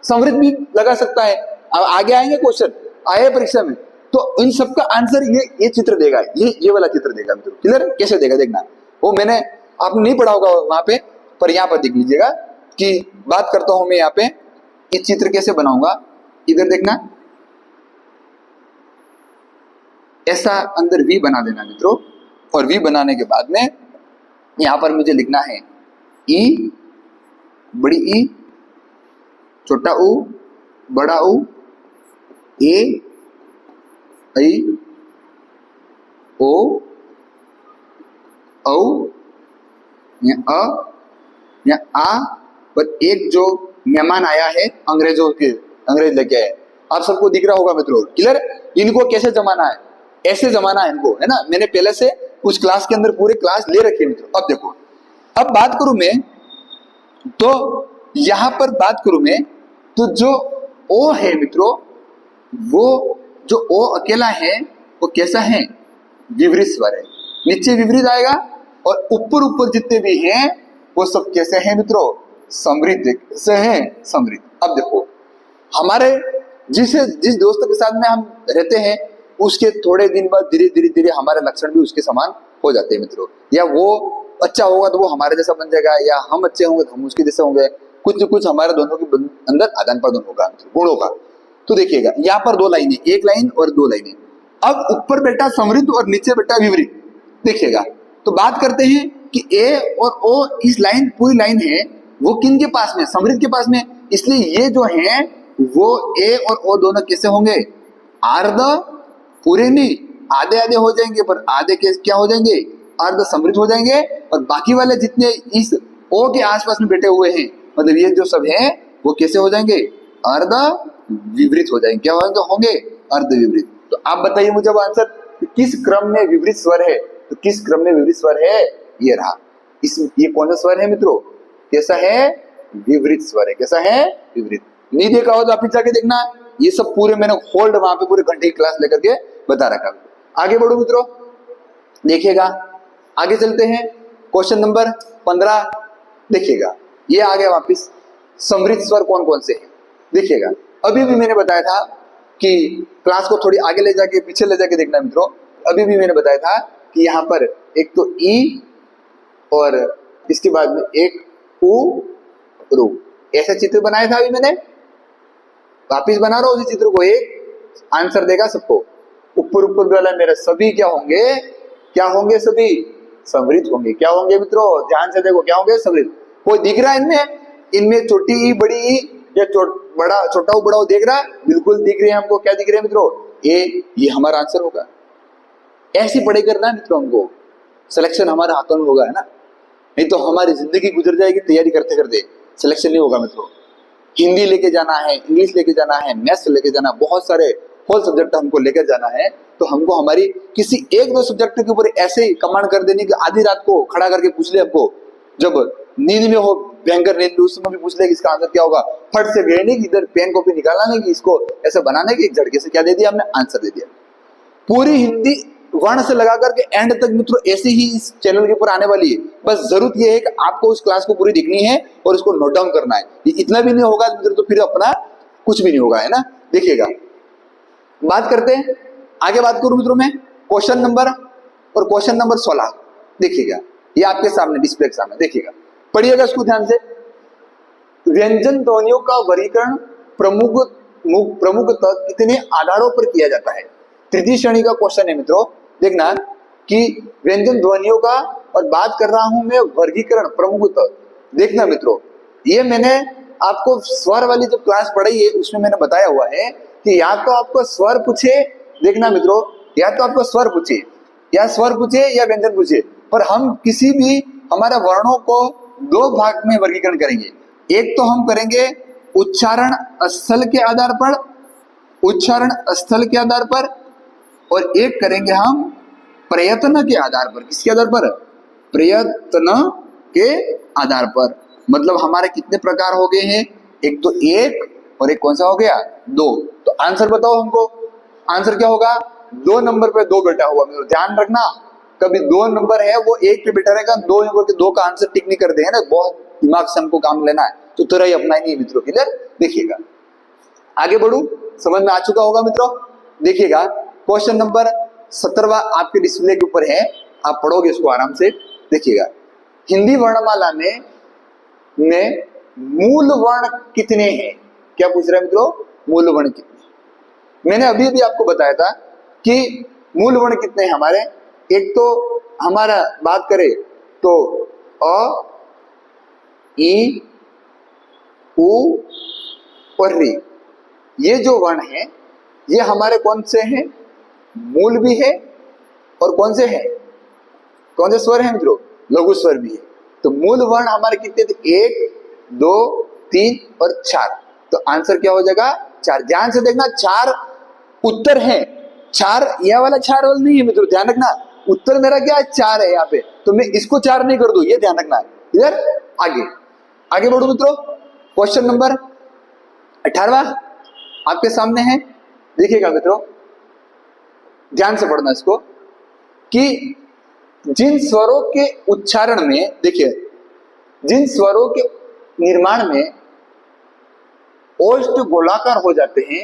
समृद्ध भी लगा सकता है। अब आगे आएंगे क्वेश्चन आए परीक्षा में, तो इन सबका आंसर ये चित्र देगा, ये वाला चित्र देगा मित्रों। क्लियर? कैसे देगा देखना, वो मैंने आपने नहीं पढ़ा होगा वहां पे, पर यहाँ पर देख लीजिएगा कि बात करता हूं मैं यहाँ पे इस चित्र कैसे बनाऊंगा। इधर देखना, ऐसा अंदर वी बना देना मित्रों, और वी बनाने के बाद में यहां पर मुझे लिखना है ई, बड़ी ई, छोटा ऊ, बड़ा ऊ, ए, आई, ओ, औ, या अ, या आ, पर एक जो मेहमान आया है अंग्रेज लेके आए, आप सबको दिख रहा होगा मित्रों। क्लियर? इनको कैसे जमाना है, ऐसे जमाना है इनको, है ना। मैंने पहले से उस क्लास के अंदर पूरे क्लास ले रखे मित्रों। अब देखो, अब बात करूं मैं, तो यहां पर बात करूं मैं, तो जो ओ है मित्रों, वो जो ओ अकेला है वो कैसा है? विवृत स्वर है। नीचे विवृत आएगा, और ऊपर ऊपर जितने भी हैं वो सब कैसे हैं मित्रों? समृद्ध। कैसे हैं? समृद्ध। अब देखो, हमारे जिस दोस्त के साथ में हम रहते हैं उसके थोड़े दिन बाद धीरे धीरे धीरे हमारे लक्षण भी उसके समान हो जाते हैं मित्रों। या वो अच्छा होगा तो वो हमारे जैसा बन जाएगा, या हम अच्छे होंगे तो हम उसके जैसे होंगे। कुछ न कुछ हमारे दोनों के अंदर आदान प्रदान होगा गुणों का। तो देखिएगा यहाँ पर दो लाइनें, एक लाइन और दो लाइनें। अब ऊपर बेटा समृद्ध और नीचे बेटा विपरीत। देखिएगा तो बात करते हैं कि ए और ओ, इस लाइन पूरी लाइन है वो किन के पास में, समृद्ध के पास में। इसलिए ये जो है वो ए और ओ दोनों कैसे होंगे, अर्ध, पूरे नहीं, आधे आधे हो जाएंगे, पर आधे के क्या हो जाएंगे, अर्ध समृद्ध हो जाएंगे। और बाकी वाले जितने इस ओ के आसपास में बैठे हुए हैं, मतलब ये जो सब है वो कैसे हो जाएंगे, अर्ध विपरीत हो जाएंगे। क्या होंगे, अर्ध विपरीत। तो आप बताइए मुझे आंसर, किस क्रम में विपरीत स्वर है। तो किस क्रम में विपरीत स्वर है, ये रहा। ये कौन सा स्वर है मित्रों, कैसा है, विपरीत स्वर है। कैसा है, विपरीत। नहीं देखा हो तो आप जाके देखना, ये सब पूरे मैंने होल्ड वहां पे पूरे घंटे की क्लास लेकर के बता रखा। आगे बढ़ो मित्रों, देखिएगा आगे चलते हैं। क्वेश्चन नंबर 15 देखिएगा, ये आ गया वापिस। समृद्ध स्वर कौन कौन से हैं देखिएगा। अभी भी मैंने बताया था कि क्लास को थोड़ी आगे ले जाके पीछे ले जाके देखना मित्रों। अभी भी मैंने बताया था कि यहाँ पर एक तो ई और इसके बाद में एक उ रू, ऐसा चित्र बनाया था अभी मैंने, वापिस बना रहा हूं उसी चित्र को। एक आंसर देगा सबको, ऊपर ऊपर वाला मेरा सभी क्या होंगे, क्या होंगे, सभी समृद्ध होंगे। क्या होंगे मित्रों, ध्यान से देखो, क्या होंगे, समृद्ध। कोई दिख रहा है इनमें, इनमें छोटी ई बड़ी ई या बड़ा छोटा बड़ा देख रहा, बिल्कुल दिख रहे हैं हमको। क्या दिख रहे हैं मित्रों, ये हमारा आंसर होगा। ऐसी पढ़ाई करना है मित्रों, हमको सिलेक्शन हमारे हाथों में होगा, है ना। नहीं तो हमारी जिंदगी गुजर जाएगी तैयारी करते करते, सिलेक्शन नहीं होगा मित्रों। हिंदी लेके जाना है, इंग्लिश लेके जाना है, मैथ्स लेके जाना, बहुत सारे होल सब्जेक्ट हमको लेकर जाना है। तो हमको हमारी किसी एक दो सब्जेक्ट के ऊपर ऐसे ही कमांड कर देनी कि आधी रात को खड़ा करके पूछ ले हमको, जब नींद में हो, भयंकर नींद में, उस समय भी पूछ ले कि इसका आंसर क्या होगा। फट से गए नहीं कि इधर पेन कॉपी निकालना नहीं कि इसको ऐसा बनाना है कि एक झटके से क्या दे दिया हमने, आंसर दे दिया। पूरी हिंदी वर्ण से लगा करके एंड तक मित्रों ऐसे ही इस चैनल के ऊपर आने वाली है। बस जरूरत यह है कि आपको उस क्लास को पूरी देखनी है और उसको नोट डाउन करना है। ये इतना भी नहीं होगा मित्रों तो फिर अपना कुछ भी नहीं होगा, है ना। देखिएगा बात करते हैं आगे, बात करूं मित्रों मैं क्वेश्चन नंबर और क्वेश्चन नंबर 16 देखिएगा, ये आपके सामने डिस्प्ले के सामने देखिएगा, पढ़िएगा इसको ध्यान से। व्यंजन ध्वनियों का वर्गीकरण प्रमुखतः कितने आधारों पर किया जाता है। तृतीय श्रेणी का क्वेश्चन है मित्रों। देखना कि व्यंजन ध्वनियों का, और बात कर रहा हूं मैं वर्गीकरण प्रमुखतः। देखना मित्रों, ये मैंने आपको स्वर वाली जो क्लास पढ़ाई है उसमें मैंने बताया हुआ है कि या तो आपको स्वर पूछे, देखना मित्रों, या तो आपको स्वर पूछे या व्यंजन पूछे, पर हम किसी भी हमारे वर्णों को दो भाग में वर्गीकरण करेंगे। एक तो हम करेंगे उच्चारण स्थल के आधार पर, और एक करेंगे हम प्रयत्न के आधार पर। किसके आधार पर, प्रयत्न के आधार पर। मतलब हमारे कितने प्रकार हो गए हैं, एक तो एक और एक कौन सा हो गया, दो। तो आंसर बताओ हमको, आंसर क्या होगा, 2 नंबर पे 2 बैठा हुआ। ध्यान रखना, कभी 2 नंबर है वो 1 पे बैठा रहेगा, 2 नंबर के 2 का आंसर टिक नहीं कर देंगे ना, बहुत दिमाग से हमको काम लेना है, तो तरह ही अपना ही नहीं मित्रों। क्लियर, देखिएगा आगे बढ़ू, समझ में आ चुका होगा मित्रों। देखिएगा क्वेश्चन नंबर 17 आपके डिस्प्ले के ऊपर है, आप पढ़ोगे इसको आराम से। देखिएगा, हिंदी वर्णमाला में मूल वर्ण कितने हैं। क्या पूछ रहे हैं मित्रों, मूल वर्ण कितने। मैंने अभी भी आपको बताया था कि मूल वर्ण कितने हैं हमारे। एक तो हमारा बात करें तो अ, ई, उ और री, ये जो वर्ण है ये हमारे कौन से हैं, मूल भी है, और कौन से हैं, कौन से स्वर हैं मित्रों, लघु स्वर भी है। तो मूल वर्ण हमारे कितने थे, 1, 2, 3 और 4। तो आंसर क्या हो जाएगा, 4। ध्यान से देखना, 4 उत्तर है, 4 यह वाला 4 वाला नहीं है मित्रों, ध्यान रखना। उत्तर मेरा क्या है, 4 है यहाँ पे, तो मैं इसको 4 नहीं कर दूं, ये ध्यान रखना। क्लियर, आगे बढ़ो मित्रों। क्वेश्चन नंबर 18 आपके सामने है, देखिएगा मित्रों, ध्यान से पढ़ना इसको, कि जिन स्वरों के उच्चारण में, देखिए, जिन स्वरों के निर्माण में ओष्ठ गोलाकार हो जाते हैं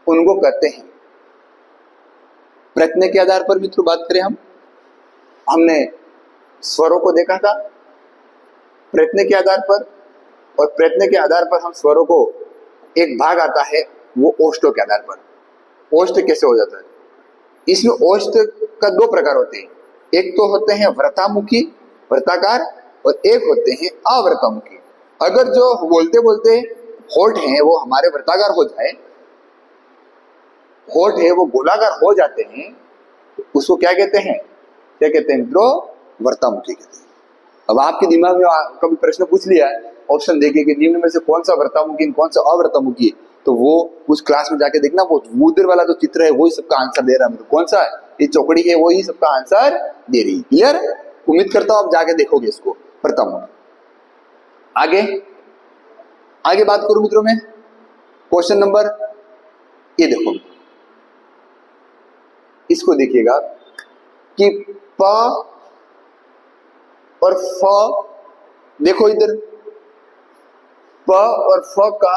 उनको कहते हैं। प्रयत्न के आधार पर मित्रों बात करें हमने स्वरों को देखा था प्रयत्न के आधार पर, और प्रयत्न के आधार पर हम स्वरों को एक भाग आता है वो ओष्ठों के आधार पर। ओष्ठ कैसे हो जाता है? इसमें ओष्ठ का दो प्रकार होते हैं, एक तो होते हैं व्रतामुखी व्रताकार और एक होते हैं अव्रतामुखी। अगर जो बोलते बोलते होठ हैं वो हमारे व्रताकार हो जाए, होठ है वो गोलाकार हो जाते हैं, उसको क्या कहते हैं? क्या कहते हैं मित्रों? व्रतामुखी कहते हैं। अब आपके दिमाग में कभी प्रश्न पूछ लिया है ऑप्शन देके कि निम्न में से कौन सा व्रतामुखी कौन सा अव्रतामुखी है, तो वो उस क्लास में जाके देखना, वो उधर वाला जो चित्र है वही सबका आंसर दे रहा है। कौन सा है? ये चौकड़ी है वही सबका आंसर दे रही है। क्लियर? उम्मीद करता हूं आप जाके देखोगे इसको व्रतामुखी। आगे बात करूं मित्रों में क्वेश्चन नंबर, ये देखो इसको देखिएगा कि प और फ, देखो इधर प और फ का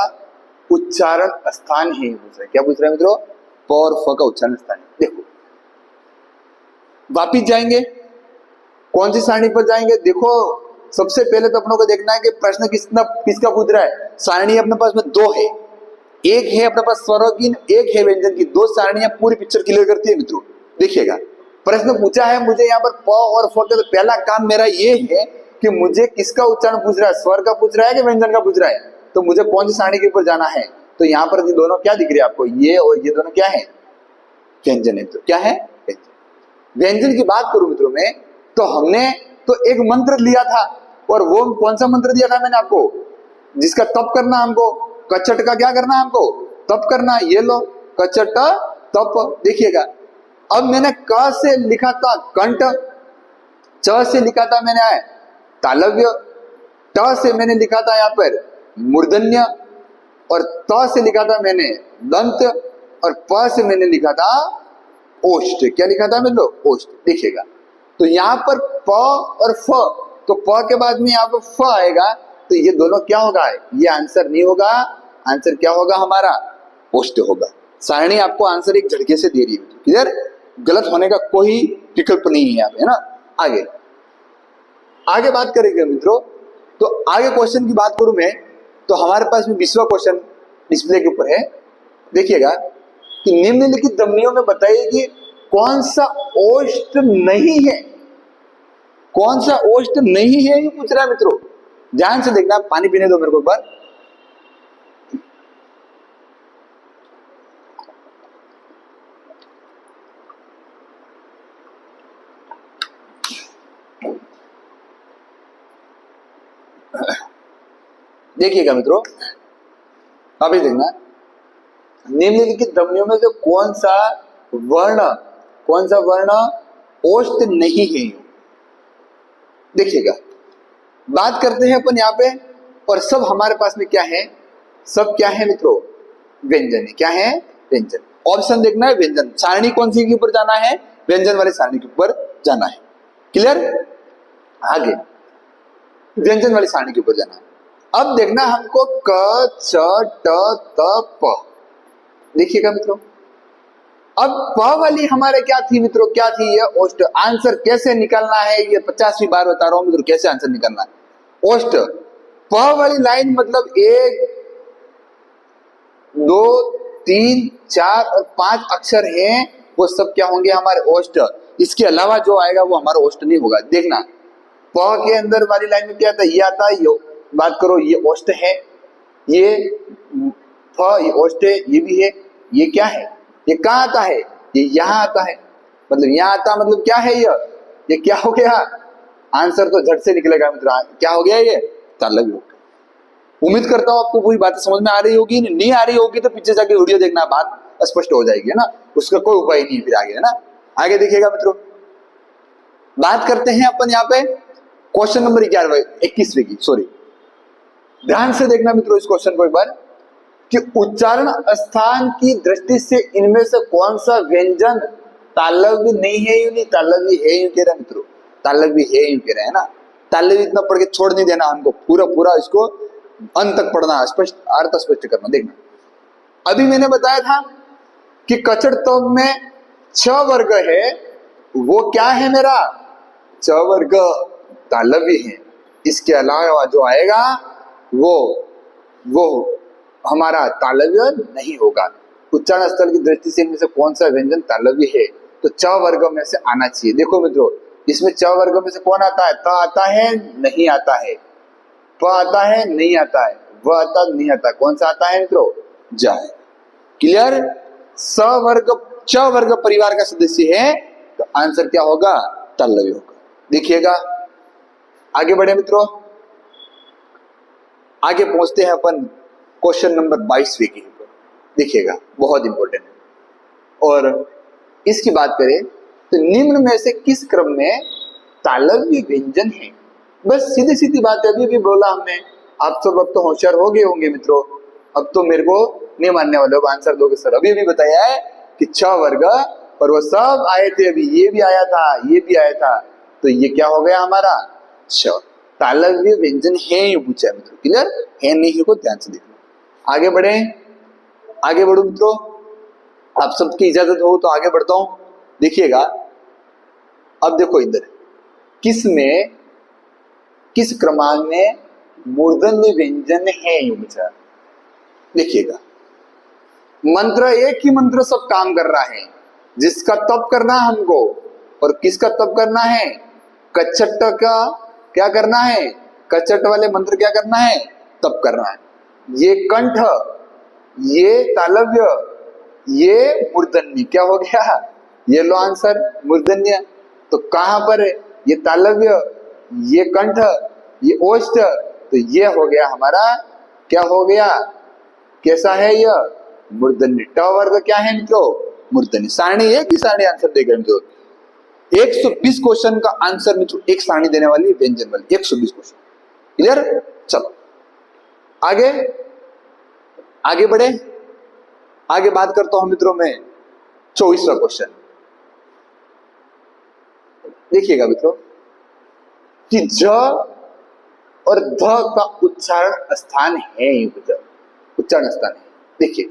उच्चारण स्थान है। क्या पूछ रहा है मित्रों? प और फ का उच्चारण स्थान है। देखो वापिस जाएंगे, कौन सी सारणी पर जाएंगे? देखो सबसे पहले तो अपनों को देखना है कि प्रश्न किसका पूछ रहा है। सारणी अपने पास में दो है, एक है अपने पास स्वरों की, एक है व्यंजन की। दो सारणियां पूरी पिक्चर क्लियर करती है मित्रों। देखिएगा प्रश्न पूछा है मुझे यहाँ पर प और फ का, तो पहला काम मेरा ये है कि मुझे किसका उच्चारण पूछ रहा है, स्वर का पूछ रहा है कि व्यंजन का पूछ रहा है। तो मुझे कौन सी सारणी के ऊपर जाना है? तो यहाँ पर ये दोनों क्या दिख रहे हैं आपको? ये और ये दोनों क्या है? व्यंजन है। तो क्या है? व्यंजन की बात करूं मित्रों में, तो हमने तो एक मंत्र लिया था, और वो कौन सा मंत्र दिया था मैंने आपको? जिसका तप करना हमको, कचट का क्या करना हमको? तप करना। ये लो कचट तप। देखिएगा अब मैंने क से लिखा था कंठ, च से लिखा था मैंने तालव्य, ट से मैंने लिखा था यहाँ पर मूर्धन्य, और त से लिखा था मैंने दंत, और प से मैंने लिखा था ओष्ठ। क्या लिखा था मैंने? ओष्ठ। देखिएगा तो यहाँ पर प और फ, तो प के बाद में यहाँ पर फ आएगा, तो ये दोनों क्या होगा? ये आंसर नहीं होगा। आंसर क्या होगा हमारा? ओष्ठ होगा। सारणी आपको आंसर एक झटके से दे रही है। क्लियर? गलत होने का कोई विकल्प नहीं है यहाँ पे, है ना। आगे बात करेंगे मित्रों, तो आगे क्वेश्चन की बात करूं मैं, तो हमारे पास में 20वां क्वेश्चन डिस्प्ले के ऊपर है। देखिएगा कि निम्नलिखित ध्वनियों में बताइए कि कौन सा ओष्ठ नहीं है, कौन सा ओष्ठ नहीं है, ये पूछ रहा है मित्रों। ध्यान से देखना, पानी पीने दो मेरे को एक बार। देखिएगा मित्रों, अभी देखना निम्नलिखित ध्वनियों में से कौन सा वर्ण ओष्ठ नहीं है। देखिएगा बात करते हैं अपन यहाँ पे, और सब हमारे पास में क्या है? सब क्या है मित्रों? व्यंजन है। क्या है? व्यंजन। ऑप्शन देखना है व्यंजन। सारणी कौन सी के ऊपर जाना है? व्यंजन वाली सारणी के ऊपर जाना है। क्लियर? आगे व्यंजन वाली सारणी के ऊपर जाना है। अब देखना हमको क च ट त प। देखिएगा मित्रों, अब प वाली हमारे क्या थी मित्रों? क्या थी? ये ओष्ठ। आंसर कैसे निकालना है? ये 50वीं बार बता रहा हूं मित्रों, कैसे आंसर निकालना है। ओष्ठ प वाली लाइन मतलब 1 2 3 4 और 5 अक्षर हैं, वो सब क्या होंगे? हमारे ओष्ठ। इसके अलावा जो आएगा वो हमारा ओष्ठ नहीं होगा। देखना प के अंदर वाली लाइन में क्या आता है? ये आता है। ये बात करो, ये ओष्ठ है, ये फ ये ओष्ठ है, ये भी है। ये क्या है? ये कहाँ आता है? ये यहाँ आता है। मतलब यहाँ आता मतलब क्या है? ये क्या हो गया? आंसर तो झट से निकलेगा मित्र। क्या हो गया? ये तालव्य। उम्मीद करता हूँ आपको पूरी बातें समझ में आ रही होगी। नहीं आ रही होगी तो पीछे जाके वीडियो देखना, बात स्पष्ट हो जाएगी, है ना। उसका कोई उपाय नहीं फिर आगे, है ना। आगे देखिएगा मित्रों, बात करते हैं अपन यहाँ पे क्वेश्चन नंबर 21वें की। सॉरी, ध्यान से देखना मित्रों इस क्वेश्चन को एक बार, कि उच्चारण स्थान की दृष्टि से इनमें से कौन सा व्यंजन तालव्य नहीं है? यूं नहीं, तालव्य है यूं कह रहा है मित्रों। तालव्य है यूं कह रहे हैं ना। तालव्य इतना पढ़ के छोड़ नहीं देना हमको, पूरा इसको अंत तक पढ़ना, स्पष्ट अर्थ स्पष्ट करना। देखना अभी मैंने बताया था कि कचड़ तब में छ वर्ग है वो क्या है मेरा, छ वर्ग तालव्य है। इसके अलावा जो आएगा वो हमारा तालव्य नहीं होगा। उच्चारण स्थल की दृष्टि से इनमें से कौन सा व्यंजन तालव्य है, तो च वर्ग में से आना चाहिए। देखो मित्रों, इसमें च वर्ग में से कौन आता है, त आता है नहीं आता है, प आता है नहीं आता है, व आता नहीं आता, कौन सा आता है मित्रों, ज है। क्लियर। स वर्ग च वर्ग परिवार का सदस्य है तो आंसर क्या होगा, तालव्य होगा। देखिएगा आगे बढ़े मित्रों, आगे पहुंचते हैं अपन क्वेश्चन नंबर 22वें की। देखिएगा बहुत इंपॉर्टेंट है। और इसकी बात करें तो निम्न में से किस क्रम में तालव्य व्यंजन है। बस सीधी सीधी बात है, अभी भी बोला हमने। आप सब अब तो होशियार हो गए होंगे मित्रों, अब तो मेरे को नहीं मानने वाले हो, आंसर दोगे सर। अभी भी बताया है कि छ वर्ग, और वो सब आए थे, अभी ये भी आया था, ये भी आया था, तो ये क्या हो गया हमारा छ। तालव्य व्यंजन है ये पूछा है मित्रों। क्लियर है नहीं को ध्यान से देखना। आगे बढ़े, आगे बढ़ो मित्रों, आप सबकी इजाजत हो तो आगे बढ़ता हूं। देखिएगा अब देखो इधर किस क्रमांक में मूर्धन्य व्यंजन है ये पूछा। देखिएगा मंत्र एक ही मंत्र सब काम कर रहा है, जिसका तप करना है हमको, और किसका तप करना है, कच्छट का क्या करना है, कच्छट वाले मंत्र क्या करना है, तप करना है। ये कंठ, ये तालव्य, ये मूर्धन्य, क्या हो गया, ये लो आंसर मूर्धन्य। तो कहां पर है, ये तालव्य, ये कंठ, ये ओष्ठ, तो ये हो गया हमारा, क्या हो गया, कैसा है यह, मूर्धन्य। ट वर्ग क्या है मित्रों, मूर्धन्य। सारणी है कि सारणी आंसर देगा मित्रों। 120 क्वेश्चन का आंसर मित्रों एक सारणी देने वाली व्यंजन वाली 120 क्वेश्चन। क्लियर। चलो आगे आगे बढ़े, आगे बात करता हूं मित्रों में 24वां क्वेश्चन। देखिएगा मित्रों कि ज और ध का उच्चारण स्थान है, उच्चारण स्थान है। देखिए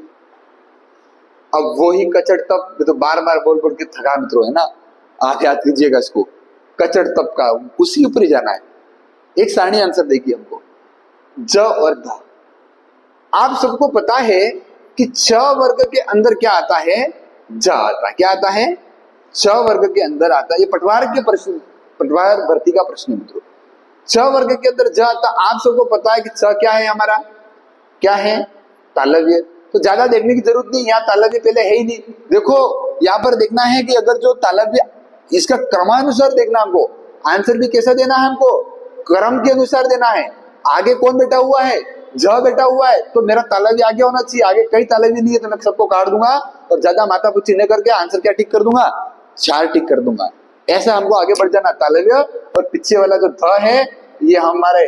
अब वो ही कचड़ तप, तो बार बार बोल बोल के थका मित्रों, है ना, आप याद कीजिएगा इसको, कचड़ तप का उसी ऊपर ही जाना है। एक सारणी आंसर देखिए हमको, ज और ध। आप सबको पता है कि छ वर्ग के अंदर क्या आता है, ज आता है। क्या आता है, छ वर्ग के अंदर आता है। ये पटवार के प्रश्न, पटवार भर्ती का प्रश्न मित्रों। छ वर्ग के अंदर ज आता। आप सबको पता है कि छ क्या है हमारा, क्या है, तालव्य। तो ज्यादा देखने की जरूरत नहीं, यहाँ तालव्य पहले है ही नहीं। देखो यहाँ पर देखना है कि अगर जो तालव्य, इसका क्रमानुसार देखना हमको, आंसर भी कैसा देना है हमको, क्रम के अनुसार देना है। आगे कौन बैठा हुआ है, ज बैठा हुआ है, तो मेरा तालव्य आगे होना चाहिए। आगे कई तालव्य नहीं है तो मैं सबको काट दूंगा और ज्यादा माथा पुच्ची नहीं करके आंसर क्या टिक कर दूंगा, 4 टिक कर दूंगा। ऐसा हमको आगे बढ़ जाना। तालव्य और पीछे वाला जो ध है, ये हमारे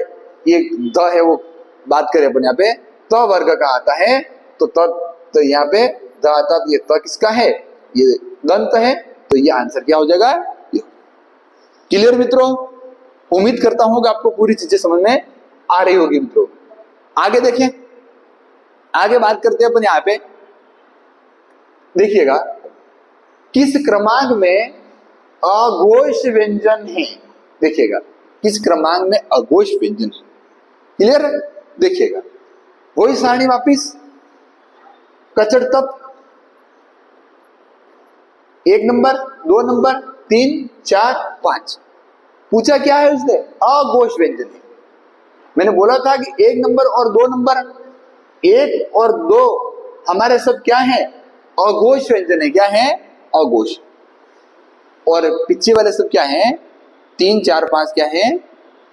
ये ध है, वो बात करें अपन यहाँ पे त वर्ग का आता है, तो यहाँ पे ध आता, तो ये त किसका है, ये दंत है, तो ये आंसर क्या हो जाएगा। क्लियर मित्रों, उम्मीद करता हूं कि आपको पूरी चीजें समझ में आ रही होगी मित्रों। आगे देखें, आगे बात करते हैं अपन यहाँ पे। देखिएगा किस क्रमांक में अघोष व्यंजन है। देखिएगा किस क्रमांक में अघोष व्यंजन है। क्लियर। देखिएगा वही सारणी वापिस, कचड़ तप 1 नंबर, 2 नंबर, 3, 4, 5। पूछा क्या है उसने, अघोष व्यंजन है। मैंने बोला था कि 1 नंबर और 2 नंबर, 1 और 2 हमारे सब क्या है, अघोष व्यंजन है। क्या है, अघोष। और पीछे वाले सब क्या है, 3, 4, 5 क्या है,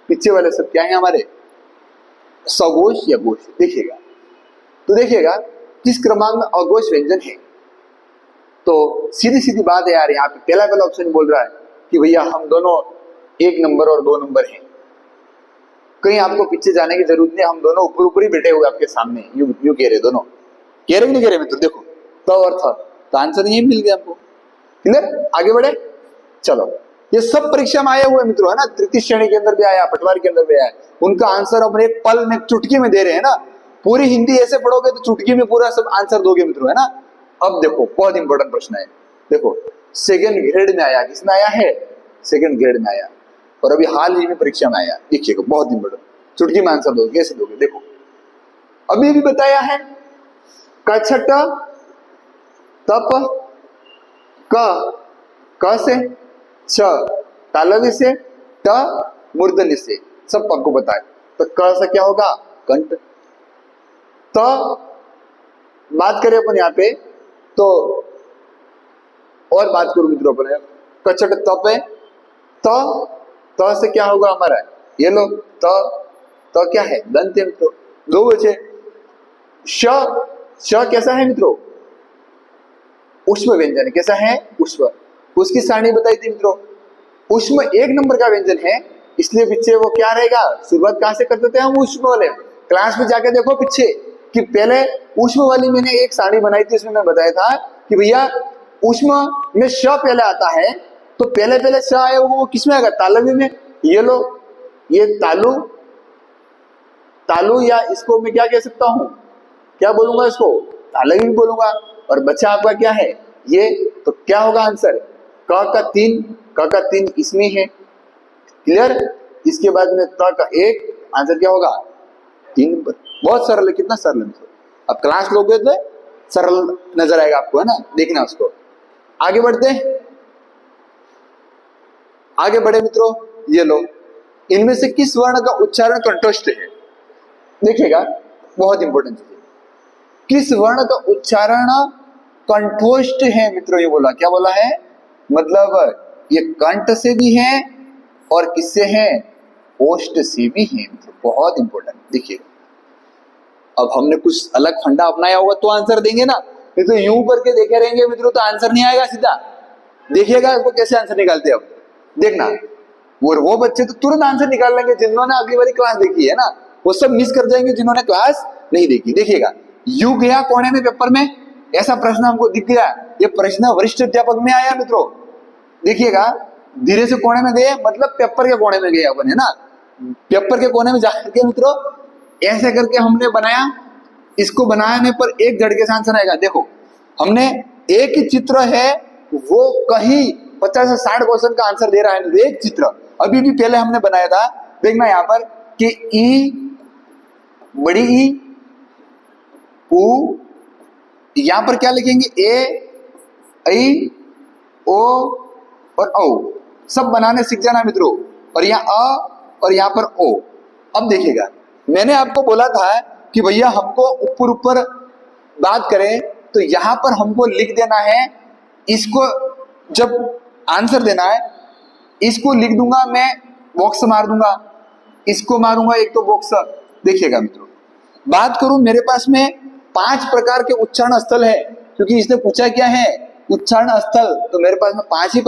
पीछे वाले सब क्या है हमारे, सघोष या घोष। देखिएगा तो देखिएगा किस क्रमांक में अघोष व्यंजन है। तो सीधी सीधी बात है यार, यहाँ पे पहला ऑप्शन बोल रहा है कि भैया हम दोनों 1 नंबर और 2 नंबर हैं। कहीं आपको पीछे जाने की जरूरत नहीं, हम दोनों ऊपर ऊपर ही बैठे हुए आपके सामने, यू कह रहे, दोनों कह रहे नहीं कह रहे मित्र। देखो तो और था, तो आंसर यही मिल गया हमको। क्लियर। आगे बढ़े। चलो ये सब परीक्षा में आए हुए मित्रों, है ना, तृतीय श्रेणी के अंदर भी आया, पटवार के अंदर भी आया। उनका आंसर अपने एक पल में, चुटकी में दे रहे हैं ना। पूरी हिंदी ऐसे पढ़ोगे तो चुटकी में पूरा सब आंसर दोगे मित्रों, है ना। अब देखो बहुत इंपॉर्टेंट प्रश्न है। देखो सेकेंड ग्रेड में आया। किसमें आया है? सेकेंड ग्रेड में आया। और अभी हाल ही में परीक्षा में आया। देखिएगा, बहुत इंपॉर्टेंट। चुटकी में आंसर दोगे, कैसे दोगे? देखो, अभी भी बताया है, कछट तप क से, छ तालव्य से, ट मूर्धन्य से, सब आपको बताए। तो क से क्या होगा? कंठ। तो बात करें अपन यहाँ पे, तो और बात करूं मित्रों अपन, कछट तप है, तो से क्या होगा हमारा? ये लो, तो क्या है? दंत है मित्रों। दो बचे। श कैसा है मित्रों? उष्म व्यंजन। कैसा है? उष्म। उसकी सारणी बताई थी मित्रों, उष्म एक नंबर का व्यंजन है, इसलिए पीछे वो क्या रहेगा? शुरुआत कहां से करते थे हम? उष्म वाले। क्लास में जाके देखो पीछे कि पहले उष्म वाली मैंने एक सारणी बनाई थी, उसमें मैं बताया था कि भैया उष्म में श पहले आता है, तो पहले श आया वो किस में आएगा? तालव्य में। ये लो, ये तालु, या इसको मैं क्या कह सकता हूं? क्या बोलूंगा इसको? तालव्य भी बोलूंगा। और बच्चा आपका क्या है? ये। तो क्या होगा आंसर? क का 3 इसमें है। क्लियर? इसके बाद में त का 1, आंसर क्या होगा? 3 नंबर। बहुत सरल है। कितना सरल है? अब क्लास लोगे तो सरल नजर आएगा आपको, है ना? देखना उसको। आगे बढ़ते हैं। आगे बढ़े मित्रों, ये लो, इनमें से किस वर्ण का उच्चारण कंठस्थ है? देखिएगा, बहुत इंपॉर्टेंट चीज है। किस वर्ण का उच्चारण कंठोष्ठ है मित्रों? ये बोला। क्या बोला है? मतलब ये कंठ से भी है और किससे है? ओष्ठ से भी है मित्रों। बहुत इंपॉर्टेंट। देखिए, अब हमने कुछ अलग फंडा अपनाया होगा तो आंसर देंगे ना, नहीं तो यूं करके देखे रहेंगे मित्रों तो आंसर नहीं आएगा सीधा। देखिएगा इसको कैसे आंसर निकालते हैं। अब देखना, वो बच्चे तो तुरंत आंसर निकाल लेंगे जिन्होंने अगली बारी क्लास देखी है ना, वो सब मिस कर जाएंगे जिन्होंने क्लास नहीं देखी। देखिएगा, यू गया कोने में पेपर में, ऐसा प्रश्न हमको दिख गया। ये प्रश्न वरिष्ठ अध्यापक में आया मित्रों। देखिएगा, धीरे से कोने में गए, मतलब पेपर के कोने में गए अपन, है ना? पेपर के कोने में जाकर के मित्रों ऐसे करके हमने बनाया। इसको बनाने पर एक झटके से आंसर आएगा। देखो, हमने एक ही चित्र है, वो कहीं 50 से 60 क्वेश्चन का आंसर दे रहा है। एक चित्र अभी भी पहले हमने बनाया था। देखना यहाँ पर कि ई, बड़ी ई, उ, यहां पर क्या लिखेंगे? ए, आई, ओ और औ, सब बनाने सीख जाना मित्रों। और यहाँ अ और यहाँ पर ओ। अब देखिएगा, मैंने आपको बोला था कि भैया हमको ऊपर बात करें तो यहाँ पर हमको लिख देना है। इसको जब आंसर देना है, इसको लिख दूंगा मैं, बॉक्स मार दूंगा, इसको मारूंगा एक तो बॉक्स। देखिएगा मित्रों, बात करूं, मेरे पास में 5 प्रकार के उच्चारण स्थल है, क्योंकि इसने पूछा क्या है? उच्चारण स्थल। तो मेरे पास में 5 ही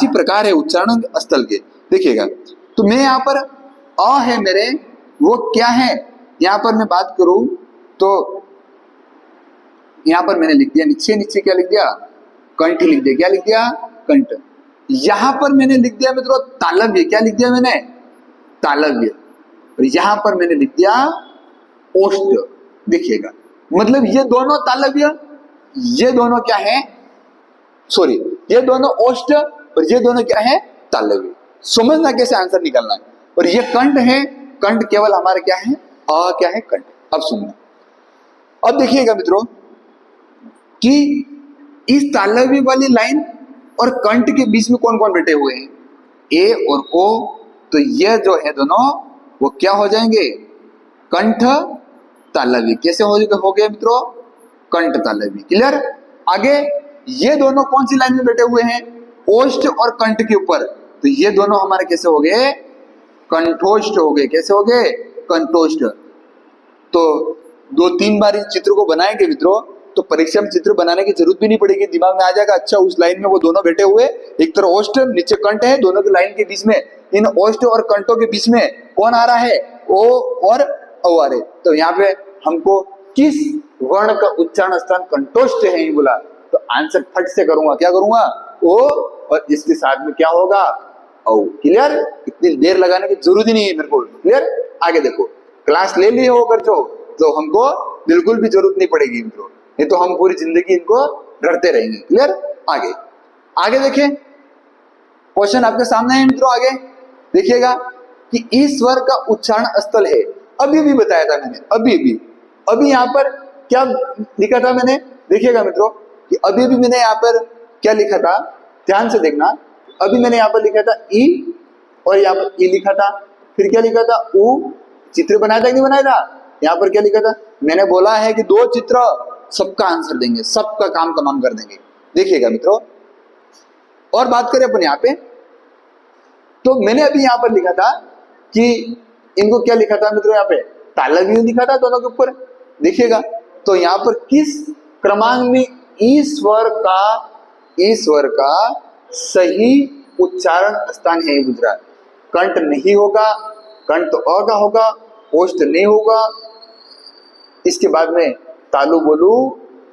प्रकार है उच्चारण स्थल के। देखिएगा, तो मैं यहाँ पर अ है मेरे, वो क्या है? यहाँ पर मैं बात करूं तो यहाँ पर मैंने लिख दिया नीचे क्या लिख दिया? कंठ लिख दिया। क्या लिख दिया? कंठ। यहां पर मैंने लिख दिया मित्रों तालव्य। क्या लिख दिया मैंने? तालव्य। और यहां पर मैंने लिख दिया ओष्ठ। देखिएगा, मतलब ये दोनों तालव्य, ये दोनों क्या है? सॉरी, ये दोनों ओष्ठ और ये दोनों क्या है? तालव्य। समझना कैसे आंसर निकालना है। और ये कंठ है, कंठ केवल हमारा क्या है? अ क्या है? कंठ। अब सुनना, अब देखिएगा मित्रों कि इस तालव्य वाली लाइन और कंठ के बीच में कौन कौन बैठे हुए हैं? ए और ओ। तो ये जो है दोनों, वो क्या हो जाएंगे? कंठ तालव्य। कैसे हो गए मित्रों? कंठ तालव्य। क्लियर? आगे ये दोनों कौन सी लाइन में बैठे हुए हैं? ओष्ठ और कंठ के ऊपर। तो ये दोनों हमारे कैसे हो गए? कंठोष्ठ हो गए। कैसे हो गए? कंठोष्ठ। तो 2-3 बार इस चित्र को बनाएंगे मित्रों तो परीक्षा में चित्र बनाने की जरूरत भी नहीं पड़ेगी, दिमाग में आ जाएगा। अच्छा, उस लाइन में वो दोनों बैठे हुए, एक तरफ ओष्ठ नीचे कंठ है, दोनों की लाइन के बीच में, इन ओष्ठ और कंठों के बीच में कौन आ रहा है? ओ और औ आ रहे। तो यहाँ पे हमको किस वर्ण का उच्चारण स्थान कंठोष्ठ है ये बोला, तो आंसर फट से करूंगा। क्या करूंगा? ओ, और इसके साथ में क्या होगा? औ। क्लियर? इतनी देर लगाने की जरूरत ही नहीं है मेरे को। क्लियर? आगे देखो, क्लास ले ली हो कर तो हमको बिल्कुल भी जरूरत नहीं पड़ेगी मित्रों, नहीं तो हम पूरी जिंदगी इनको डरते रहेंगे। क्लियर? आगे आगे देखें, क्वेश्चन आपके सामने है मित्रों। आगे देखिएगा कि ई स्वर का उच्चारण स्थल है। अभी भी बताया था मैंने, अभी यहाँ पर क्या लिखा था मैंने, देखिएगा मित्रों कि अभी भी मैंने यहाँ पर क्या लिखा था, ध्यान से देखना। अभी मैंने यहाँ पर लिखा था ई और यहाँ पर ई लिखा था, फिर क्या लिखा था ऊ। चित्र बनाया था कि नहीं बनाया था? यहाँ पर क्या लिखा था? मैंने बोला है कि 2 चित्र सबका आंसर देंगे, सबका काम तमाम कर देंगे। देखिएगा मित्रों, और बात करें अपन यहाँ पे, तो मैंने अभी यहाँ पर लिखा था कि इनको क्या लिखा था मित्रों, यहाँ पे तालव्य लिखा था दोनों के ऊपर। देखिएगा तो यहाँ पर किस क्रमांक में ई स्वर का सही उच्चारण स्थान है गुजरात। कंठ नहीं होगा, कंठ तो अ का होगा, ओष्ठ नहीं होगा। इसके बाद में तालु बोलू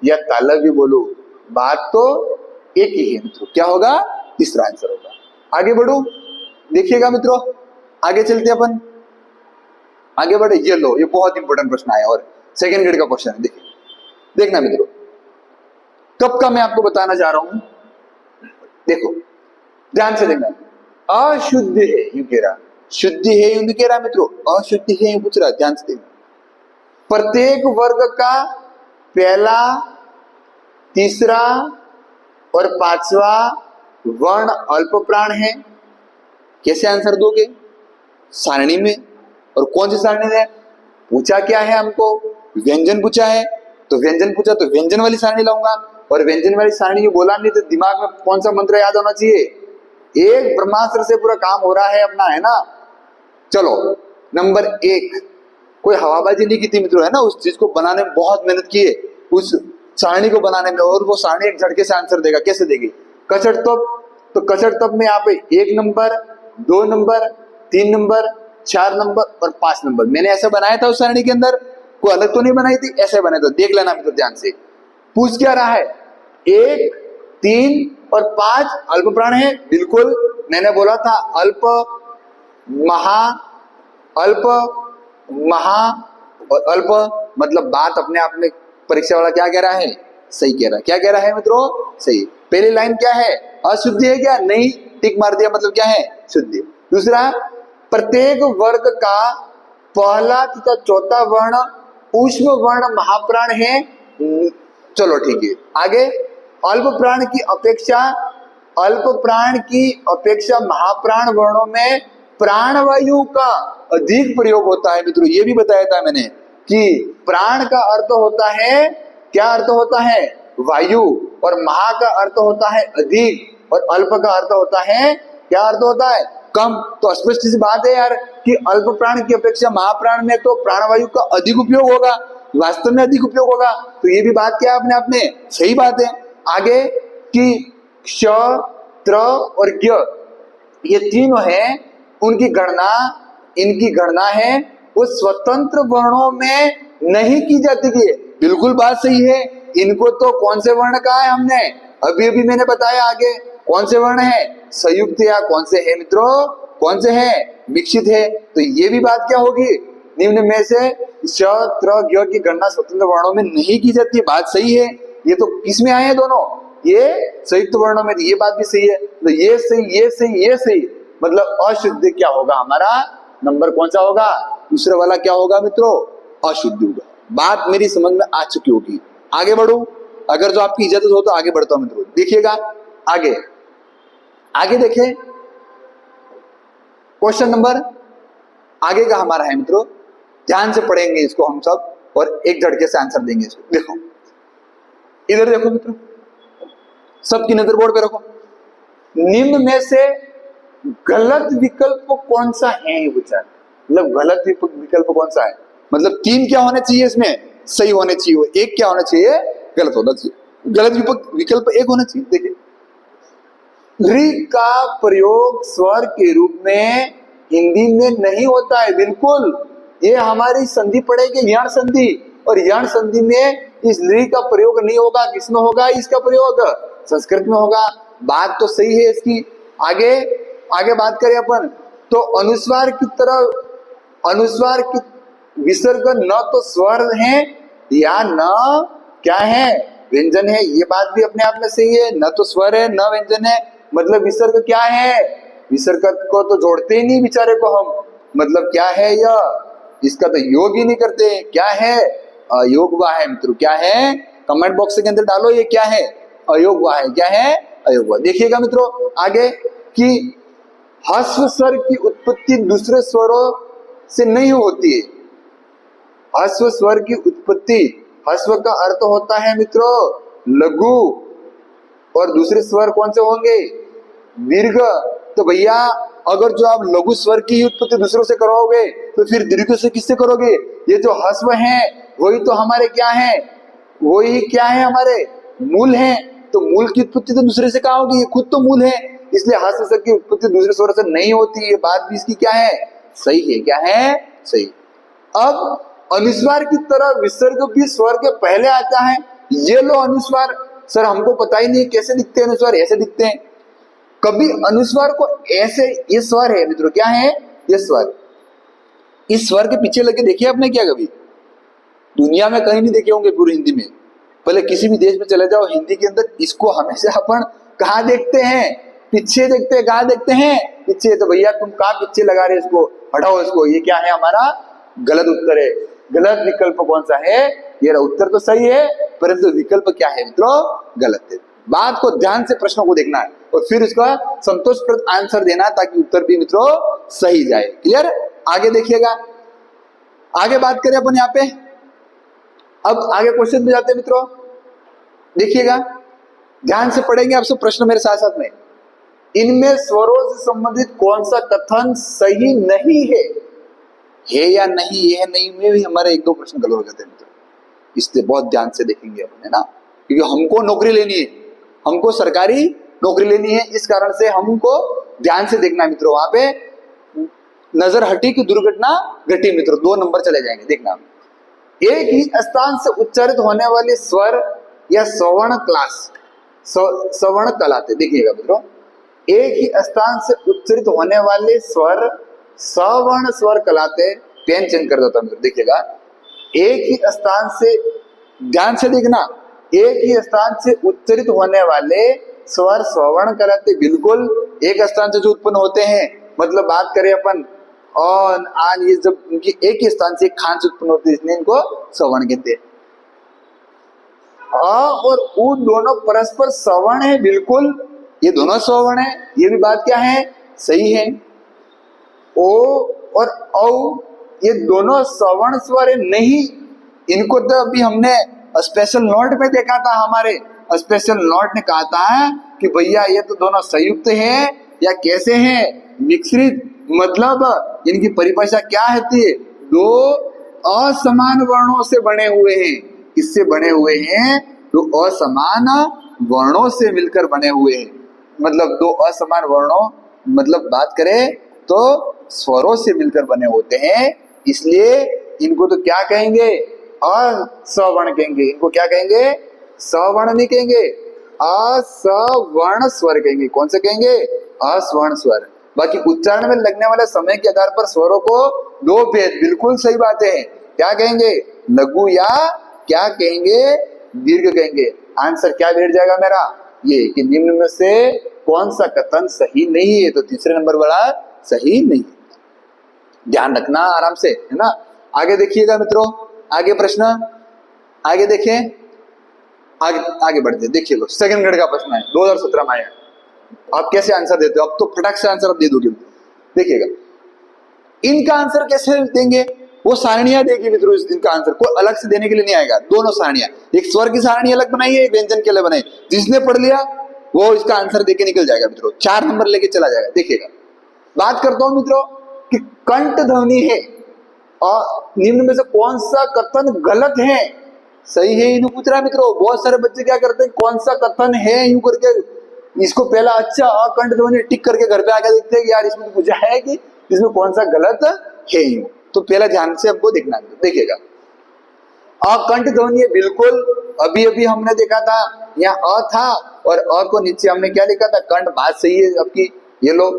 या तालव्य बोलू, बात तो एक ही है मित्रों। क्या होगा? तीसरा आंसर होगा। आगे बढ़ू, देखिएगा मित्रों, आगे चलते अपन, आगे बढ़े। ये लो, ये बहुत इंपॉर्टेंट प्रश्न आया और सेकेंड ग्रेड का क्वेश्चन है। देखिए, देखना मित्रों, कब का मैं आपको बताना चाह रहा हूं। देखो ध्यान से देखना, अशुद्ध है यूं कह रहा, शुद्धि है यूं नहीं कह रहा मित्रों, अशुद्धि है यूं पूछ रहा। ध्यान से देखना, प्रत्येक वर्ग का पहला, तीसरा और 5वां वर्ण अल्प प्राण है। कैसे आंसर दोगे? सारणी में। और कौन सी सारणी है? पूछा क्या है हमको? व्यंजन पूछा है, तो व्यंजन पूछा तो व्यंजन वाली सारणी लाऊंगा। और व्यंजन वाली सारणी की बोला नहीं तो दिमाग में कौन सा मंत्र याद होना चाहिए? एक ब्रह्मास्त्र से पूरा काम हो रहा है अपना, है ना। चलो नंबर 1, कोई हवाबाजी नहीं की थी मित्रों, है ना। उस चीज को बनाने में बहुत मेहनत की है, उस सारणी को बनाने में, और वो सारणी एक झटके से आंसर देगा। कैसे देगी? कचड़ तप, तो कचड़ तप में यहाँ पे 1 नंबर, 2 नंबर, 3 नंबर, 4 नंबर और 5 नंबर मैंने ऐसा बनाया था। उस सारणी के अंदर कोई अलग तो नहीं बनाई थी, ऐसे बनाया था। देख लेना मित्रों ध्यान से। पूछ क्या रहा है? 1, 3 और 5 अल्प प्राण है। बिल्कुल, मैंने बोला था अल्प, महा, अल्प, महा और अल्प, मतलब बात अपने आप में परीक्षा वाला क्या कह रहा है? सही कह रहा है। क्या कह रहा है मित्रों? सही। पहली लाइन क्या है? अशुद्धि है क्या? नहीं, टिक मार दिया, मतलब क्या है? शुद्धि। दूसरा, प्रत्येक वर्ग का पहला तथा चौथा वर्ण ऊष्म वर्ण महाप्राण है। चलो ठीक है। आगे, अल्प प्राण की अपेक्षा महाप्राण वर्णों में प्राणवायु का अधिक प्रयोग होता है मित्रों। ये भी बताया था मैंने कि प्राण का अर्थ होता है, क्या अर्थ होता है? वायु। और महा का अर्थ होता है अधिक, और अल्प का अर्थ होता है, क्या अर्थ होता है? कम। तो स्पष्ट सी बात है यार कि अल्प प्राण की अपेक्षा महाप्राण में तो प्राणवायु का अधिक उपयोग होगा, वास्तव में अधिक उपयोग होगा। तो ये भी बात क्या अपने आप में सही बात है। आगे कि क्ष, त्र और ज्ञ, ये तीनों हैं, इनकी गणना है वो स्वतंत्र वर्णों में नहीं की जाती है। बिल्कुल बात सही है। इनको तो कौन से वर्ण कहा है हमने? अभी अभी मैंने बताया। आगे कौन से वर्ण है? संयुक्त या कौन से है मित्रों? कौन से है? विकसित है। तो ये भी बात क्या होगी? निम्न में से श, त्र, ज्ञ की गणना स्वतंत्र वर्णों में नहीं की जाती है। बात सही है। ये तो किसमें आए हैं दोनों? ये संयुक्त वर्णों में। ये बात भी सही है। तो ये सही, ये सही, ये सही, मतलब अशुद्ध क्या होगा हमारा? नंबर कौन सा होगा? दूसरे वाला क्या होगा मित्रों? अशुद्ध होगा। बात मेरी समझ में आ चुकी होगी। आगे बढ़ू, अगर जो आपकी इजाजत हो तो आगे बढ़ता हूं मित्रों। देखिएगा आगे, आगे देखें, क्वेश्चन नंबर आगे का हमारा है मित्रों। ध्यान से पढ़ेंगे इसको हम सब और एक झटके से आंसर देंगे इसको। देखो इधर देखो मित्रों, सबकी नजर बोर्ड पे रखो। निम्न में से गलत विकल्प कौन सा है? ये विचार, मतलब गलत विकल्प कौन सा है? मतलब 3 क्या होने चाहिए इसमें? सही होने चाहिए। 1 क्या होना चाहिए? गलत होना चाहिए। गलत विकल्प 1 होना चाहिए। देखिए, ऋ का प्रयोग स्वर के रूप में हिंदी में नहीं होता है। बिल्कुल, ये हमारी संधि पड़ेगी यण संधि, और यण संधि में इस ऋ का प्रयोग नहीं होगा। किसमें होगा इसका प्रयोग? संस्कृत में होगा। बात तो सही है इसकी। आगे बात करें अपन, तो अनुस्वार की तरह, अनुस्वार की विसर्ग न तो स्वर है या न क्या है? व्यंजन है, ये बात भी अपने आप में सही है। न तो स्वर है न व्यंजन है, मतलब विसर्ग क्या है? विसर्ग को तो जोड़ते ही नहीं बेचारे को हम, मतलब क्या है यह? इसका तो योग ही नहीं करते। क्या है? अयोगवा है मित्रों। क्या है? कमेंट बॉक्स के अंदर डालो ये क्या है? अयोगवा है। क्या है? अयोगवा। देखिएगा मित्रों आगे कि ह्रस्व स्वर की उत्पत्ति दूसरे स्वरों से नहीं होती है। ह्रस्व स्वर की उत्पत्ति, ह्रस्व का अर्थ होता है मित्रों लघु, और दूसरे स्वर कौन से होंगे? दीर्घ। तो भैया अगर जो आप लघु स्वर की उत्पत्ति दूसरों से कराओगे तो फिर दीर्घ से किससे करोगे? ये जो ह्रस्व है वही तो हमारे क्या है? वही क्या है? हमारे मूल है। तो मूल की उत्पत्ति तो दूसरे से कहाँ होगी? ये खुद तो मूल है, इसलिए ह्रस्व स्वर की उत्पत्ति दूसरे स्वर से नहीं होती। ये बात भी इसकी क्या है? सही है। क्या है? सही। अब अनुस्वार की तरह विसर्ग भी स्वर के पहले आता है। ये लो अनुस्वार। सर हमको पता ही नहीं कैसे दिखते हैं अनुस्वार। ऐसे दिखते हैं। कभी अनुस्वार को ऐसे, ये स्वर है मित्रों। क्या है? ये स्वर। इस स्वर के पीछे लगे देखिए आपने क्या? कभी दुनिया में कहीं नहीं देखे होंगे पूरी हिंदी में। पहले किसी भी देश में चले जाओ हिंदी के अंदर, इसको हमेशा अपन कहाँ देखते हैं? पीछे देखते हैं। कहाँ देखते हैं? पीछे। तो भैया तुम कहाँ पीछे लगा रहे? इसको हटाओ इसको। ये क्या है? हमारा गलत उत्तर है। गलत विकल्प कौन सा है? ये उत्तर तो सही है परंतु विकल्प क्या है मित्रों? गलत है। बात को ध्यान से, प्रश्नों को देखना है और फिर उसका संतोषप्रद आंसर देना ताकि उत्तर भी मित्रों सही जाए। क्लियर? आगे देखिएगा। आगे बात करें अपन यहाँ पे। अब आगे क्वेश्चन में जाते हैं मित्रों। देखिएगा ध्यान से पढ़ेंगे आप सब प्रश्न मेरे साथ साथ में। इनमें स्वरों से संबंधित कौन सा कथन सही नहीं है? या नहीं, ये नहीं में भी हमारे एक दो प्रश्न गलत हो जाते हैं मित्रों। इसलिए बहुत ध्यान से देखेंगे अपन, है ना, क्योंकि हमको नौकरी लेनी है, हमको सरकारी नौकरी लेनी है। इस कारण से हमको ध्यान से देखना है मित्रों। वहां पे नजर हटी कि दुर्घटना घटी मित्रों, 2 नंबर चले जाएंगे। देखना, एक ही स्थान से उच्चारित होने वाले स्वर या सवर्ण क्लास, सवर्ण कहलाते। देखिएगा मित्रों, एक ही स्थान से उच्चारित होने वाले स्वर सवर्ण स्वर कहलाते। पेन चेंज कर देता मित्रों। देखिएगा, एक ही स्थान से, ध्यान से देखना, एक ही स्थान से उच्चारित होने वाले स्वर सवर्ण कहलाते। बिल्कुल एक स्थान से जो उत्पन्न होते हैं, मतलब बात करें अपन ऑन आन, ये जब उनकी एक ही स्थान से एक खान से उत्पन्न होती है इसलिए इनको सवर्ण कहते हैं। अ और उ दोनों परस्पर सवर्ण है। बिल्कुल ये दोनों सवर्ण है, ये भी बात क्या है? सही है। ओ और औ ये दोनों सवर्ण स्वर है नहीं। इनको तो अभी हमने स्पेशल नोट में देखा था। हमारे स्पेशल नोट ने कहा था कि भैया ये तो दोनों संयुक्त है या कैसे हैं? मिश्रित। मतलब इनकी परिभाषा क्या होती है? दो असमान वर्णों से बने हुए हैं। किससे बने हुए हैं? दो असमान वर्णों से मिलकर बने हुए हैं। मतलब दो असमान वर्णों, मतलब बात करें तो स्वरों से मिलकर बने होते हैं, इसलिए इनको तो क्या कहेंगे? असवर्ण कहेंगे। इनको क्या कहेंगे? सवर्ण नहीं कहेंगे, असवर्ण स्वर कहेंगे। कौन से कहेंगे? असवर्ण स्वर। बाकी उच्चारण में लगने वाले समय के आधार पर स्वरों को 2 भेद। बिल्कुल सही बात है। क्या कहेंगे? लघु या क्या कहेंगे? दीर्घ कहेंगे। आंसर क्या बैठ जाएगा मेरा? ये कि निम्न में से कौन सा कथन सही नहीं है? तो तीसरे नंबर वाला सही नहीं। ध्यान रखना आराम से, है ना। आगे देखिएगा मित्रों, आगे प्रश्न, आगे देखें, आगे बढ़ते। देखिए सेकंड ग्रेड का प्रश्न है, 2017 में आया। आप कैसे आंसर देते हो? अब तो फटाक से आंसर आप दे दोगे। देखिएगा इनका आंसर कैसे देंगे? वो सारणियां देगी मित्रों। इनका आंसर कोई अलग से देने के लिए नहीं आएगा। दोनों सारणियां, एक स्वर की सारणी अलग बनाई है, एक व्यंजन के लिए बनाई। जिसने पढ़ लिया वो इसका आंसर देके निकल जाएगा मित्रों, 4 नंबर लेके चला जाएगा। देखिएगा, बात करता हूं मित्रों कि कंठ ध्वनि है और निम्न में से कौन सा कथन गलत है? सही है इन्हें पूछ रहा है मित्रों। बहुत सारे बच्चे क्या करते हैं, कौन सा कथन है यूं करके इसको पहला अच्छा कंठ ध्वनि टिक करके घर पे आके देखते हैं कि यार इसमें तो पूछा है कि इसमें कौन सा गलत है। यूं तो पहला ध्यान से हमको देखना है। देखिएगा, अकंठ ध्वनि है। बिल्कुल अभी अभी हमने देखा था यहाँ अ था और अ को नीचे हमने क्या लिखा था? कंठ। बात सही है आपकी। ये लो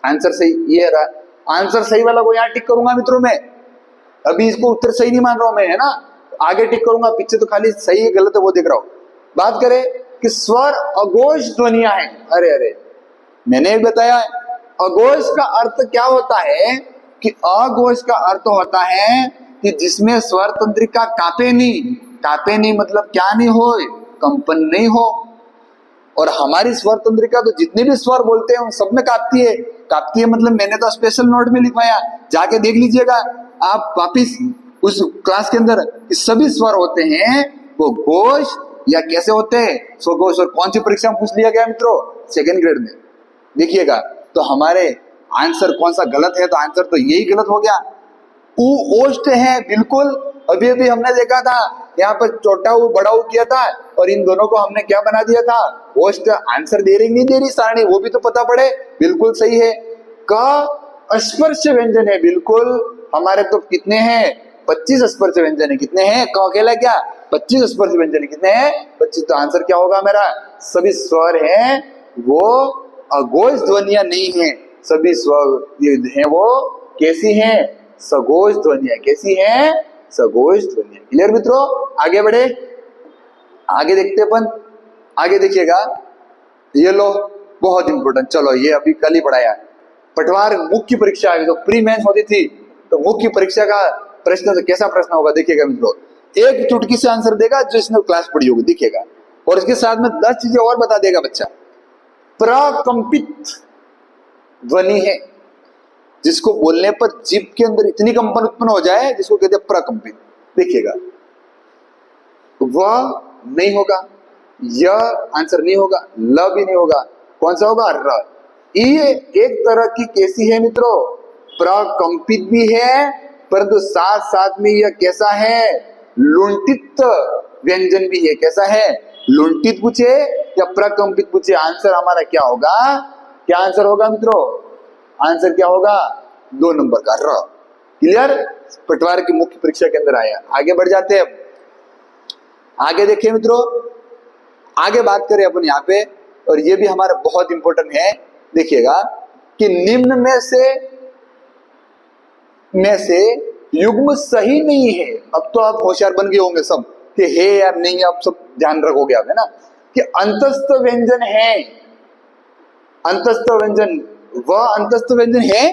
आंसर सही, ये रहा आंसर सही वाला को यहाँ टिक करूंगा मित्रों मैं। अभी इसको उत्तर सही नहीं मान रहा हूं मैं, है ना। आगे टिक करूंगा, पीछे तो खाली सही है गलत है वो देख रहा हूं। बात करें कि स्वर अघोष ध्वनियां हैं, अरे अरे मैंने भी बताया है अघोष का अर्थ क्या होता है कि अघोष का अर्थ होता है कि जिसमें स्वर तंत्रिका कापे नहीं मतलब क्या नहीं हो, कंपन नहीं हो। और हमारी स्वर तंत्रिका तो जितने भी स्वर बोलते हैं उन सब में कापती है मतलब मैंने तो स्पेशल नोट में लिखवाया, जाके देख लीजिएगा आप वापिस उस क्लास के अंदर। सभी स्वर होते हैं वो घोष या कैसे होते हैं, स्वघोष। और कौन सी परीक्षा में पूछ लिया गया मित्रों, सेकेंड ग्रेड में, देखिएगा। तो हमारे आंसर कौन सा गलत है, तो आंसर तो यही गलत हो गया, ऊ ओष्ट है बिल्कुल। अभी अभी हमने देखा था यहाँ पर छोटा ऊ बड़ा ऊ किया था और इन दोनों को हमने क्या बना दिया था, ओष्ट। आंसर दे रही नहीं दे रही सारणी, वो भी तो पता पड़े, बिल्कुल सही है। क स्पर्श व्यंजन है, बिल्कुल। हमारे तो कितने हैं, 25 स्पर्श व्यंजन है। कितने हैं, क अकेला क्या, 25 स्पर्श व्यंजन है। कितने हैं, 25। तो आंसर क्या होगा मेरा, सभी स्वर हैं वो अघोष ध्वनियां नहीं है, सभी स्वर हैं वो कैसी हैं, सघोष ध्वनियां। कैसी हैं, सघोष ध्वनियां। क्लियर मित्रों, आगे बढ़े, आगे देखते अपन। आगे देखिएगा, ये लो बहुत इंपॉर्टेंट, चलो ये अभी कल ही पढ़ाया। पटवार मुख्य परीक्षा आई तो प्री मेंस होती थी, तो मुख्य परीक्षा का प्रश्न तो कैसा प्रश्न होगा देखिएगा मित्रों। एक चुटकी से आंसर देगा जो इसने क्लास पढ़ी होगी, देखिएगा। और इसके साथ में 10 चीजें और बता देगा बच्चा। प्रकंपित ध्वनि है जिसको बोलने पर जीभ के अंदर इतनी कंपन उत्पन्न हो जाए जिसको कहते हैं प्रकंपित। देखिएगा, वह नहीं होगा, यह आंसर नहीं होगा, ल भी नहीं होगा, कौन सा होगा, र। ये एक तरह की कैसी है मित्रों, प्रकंपित भी है, परंतु साथ साथ में यह कैसा है, लुंठित व्यंजन भी है। कैसा है, लुंठित पूछे या प्रकंपित पूछे, आंसर हमारा क्या होगा, क्या आंसर होगा मित्रों, आंसर क्या होगा, 2 नंबर का र। क्लियर, पटवार की मुख्य परीक्षा के अंदर आया। आगे बढ़ जाते हैं, आगे देखिए मित्रों, आगे बात करें अपन यहाँ पे, और ये भी हमारा बहुत इंपॉर्टेंट है। देखिएगा कि निम्न में से युग्म सही नहीं है। अब तो आप होशियार बन गए होंगे सब कि है या नहीं, आप सब ध्यान रखोगे आप, है ना, कि अंतस्थ व्यंजन है, अंतस्थ व्यंजन, वह अंतस्थ व्यंजन है,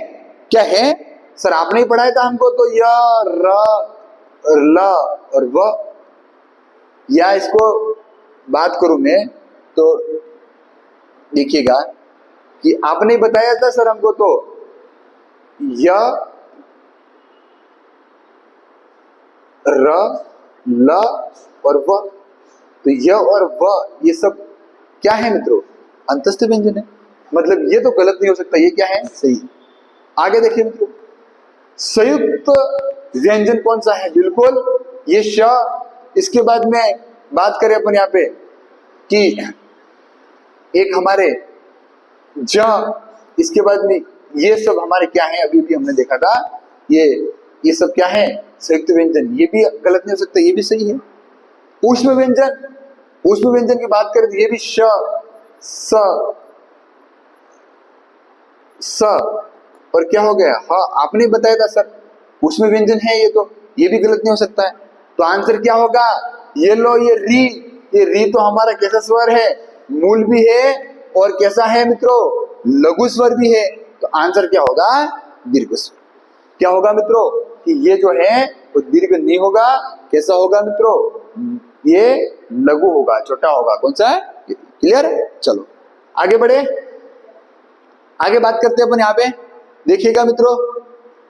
क्या है सर, आपने ही पढ़ाया था हमको, तो य, र, ल और व। या इसको बात करूं मैं तो देखिएगा कि आपने ही बताया था सर हमको, तो य, र, ल और व। तो य और व ये सब क्या है मित्रों, अंतस्थ व्यंजन है, मतलब ये तो गलत नहीं हो सकता, ये क्या है, सही। आगे देखिए मित्रों, संयुक्त व्यंजन कौन सा है, बिल्कुल ये श। इसके बाद में बात करें अपन यहाँ पे कि एक हमारे ज, इसके बाद में ये सब हमारे क्या है, अभी भी हमने देखा था, ये सब क्या है, संयुक्त व्यंजन। ये भी गलत नहीं हो सकता, ये भी सही है। ऊष्म व्यंजन, ऊष्म व्यंजन की बात करें तो ये भी श, स और क्या हो गया, हाँ आपने बताया था सर ऊष्म व्यंजन है ये, तो ये भी गलत नहीं हो सकता है। तो आंसर क्या होगा, ये लो, ये री तो हमारा कैसा स्वर है, मूल भी है और कैसा है मित्रों, लघु स्वर भी है। तो आंसर क्या होगा, दीर्घ स्वर। क्या होगा मित्रों, कि ये जो है वो दीर्घ नहीं होगा, कैसा होगा मित्रों, ये लघु होगा, छोटा होगा। कौन सा है, क्लियर। चलो आगे बढ़े, आगे बात करते हैं अपन यहाँ पे। देखिएगा मित्रों,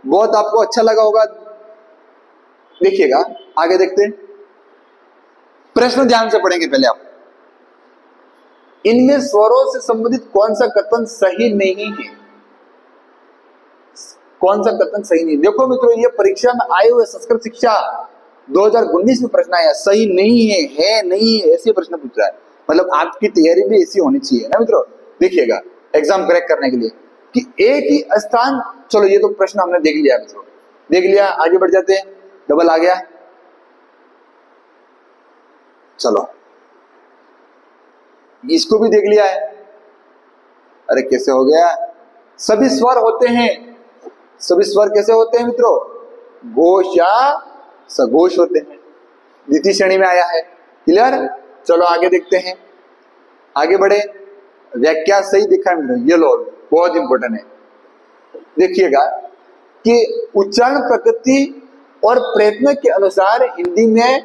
बहुत आपको अच्छा लगा होगा, देखिएगा आगे देखते हैं। प्रश्न ध्यान से पढ़ेंगे पहले आप। इनमें स्वरों से संबंधित कौन सा कथन सही नहीं है, कौन सा कथन सही नहीं। देखो मित्रों, ये परीक्षा में आए हुए संस्कृत शिक्षा 2019 में प्रश्न आया, सही नहीं है नहीं है, ऐसे प्रश्न पूछ रहा है। मतलब आपकी तैयारी भी ऐसी होनी चाहिए ना मित्रों। देखिएगा एग्जाम क्रैक करने के लिए कि एक ही स्थान, चलो ये तो प्रश्न हमने देख लिया मित्रों, देख लिया। आगे बढ़ जाते हैं, डबल आ गया, चलो इसको भी देख लिया है। अरे कैसे हो गया, सभी स्वर होते हैं, सभी स्वर कैसे होते हैं मित्रों, घोष या सघोष होते हैं। द्वितीय श्रेणी में आया है। क्लियर? चलो आगे देखते हैं, आगे बढ़े। व्याख्या सही दिखा है, ये लो बहुत इंपॉर्टेंट है। देखिएगा कि उच्चारण प्रकृति और प्रयत्न के अनुसार हिंदी में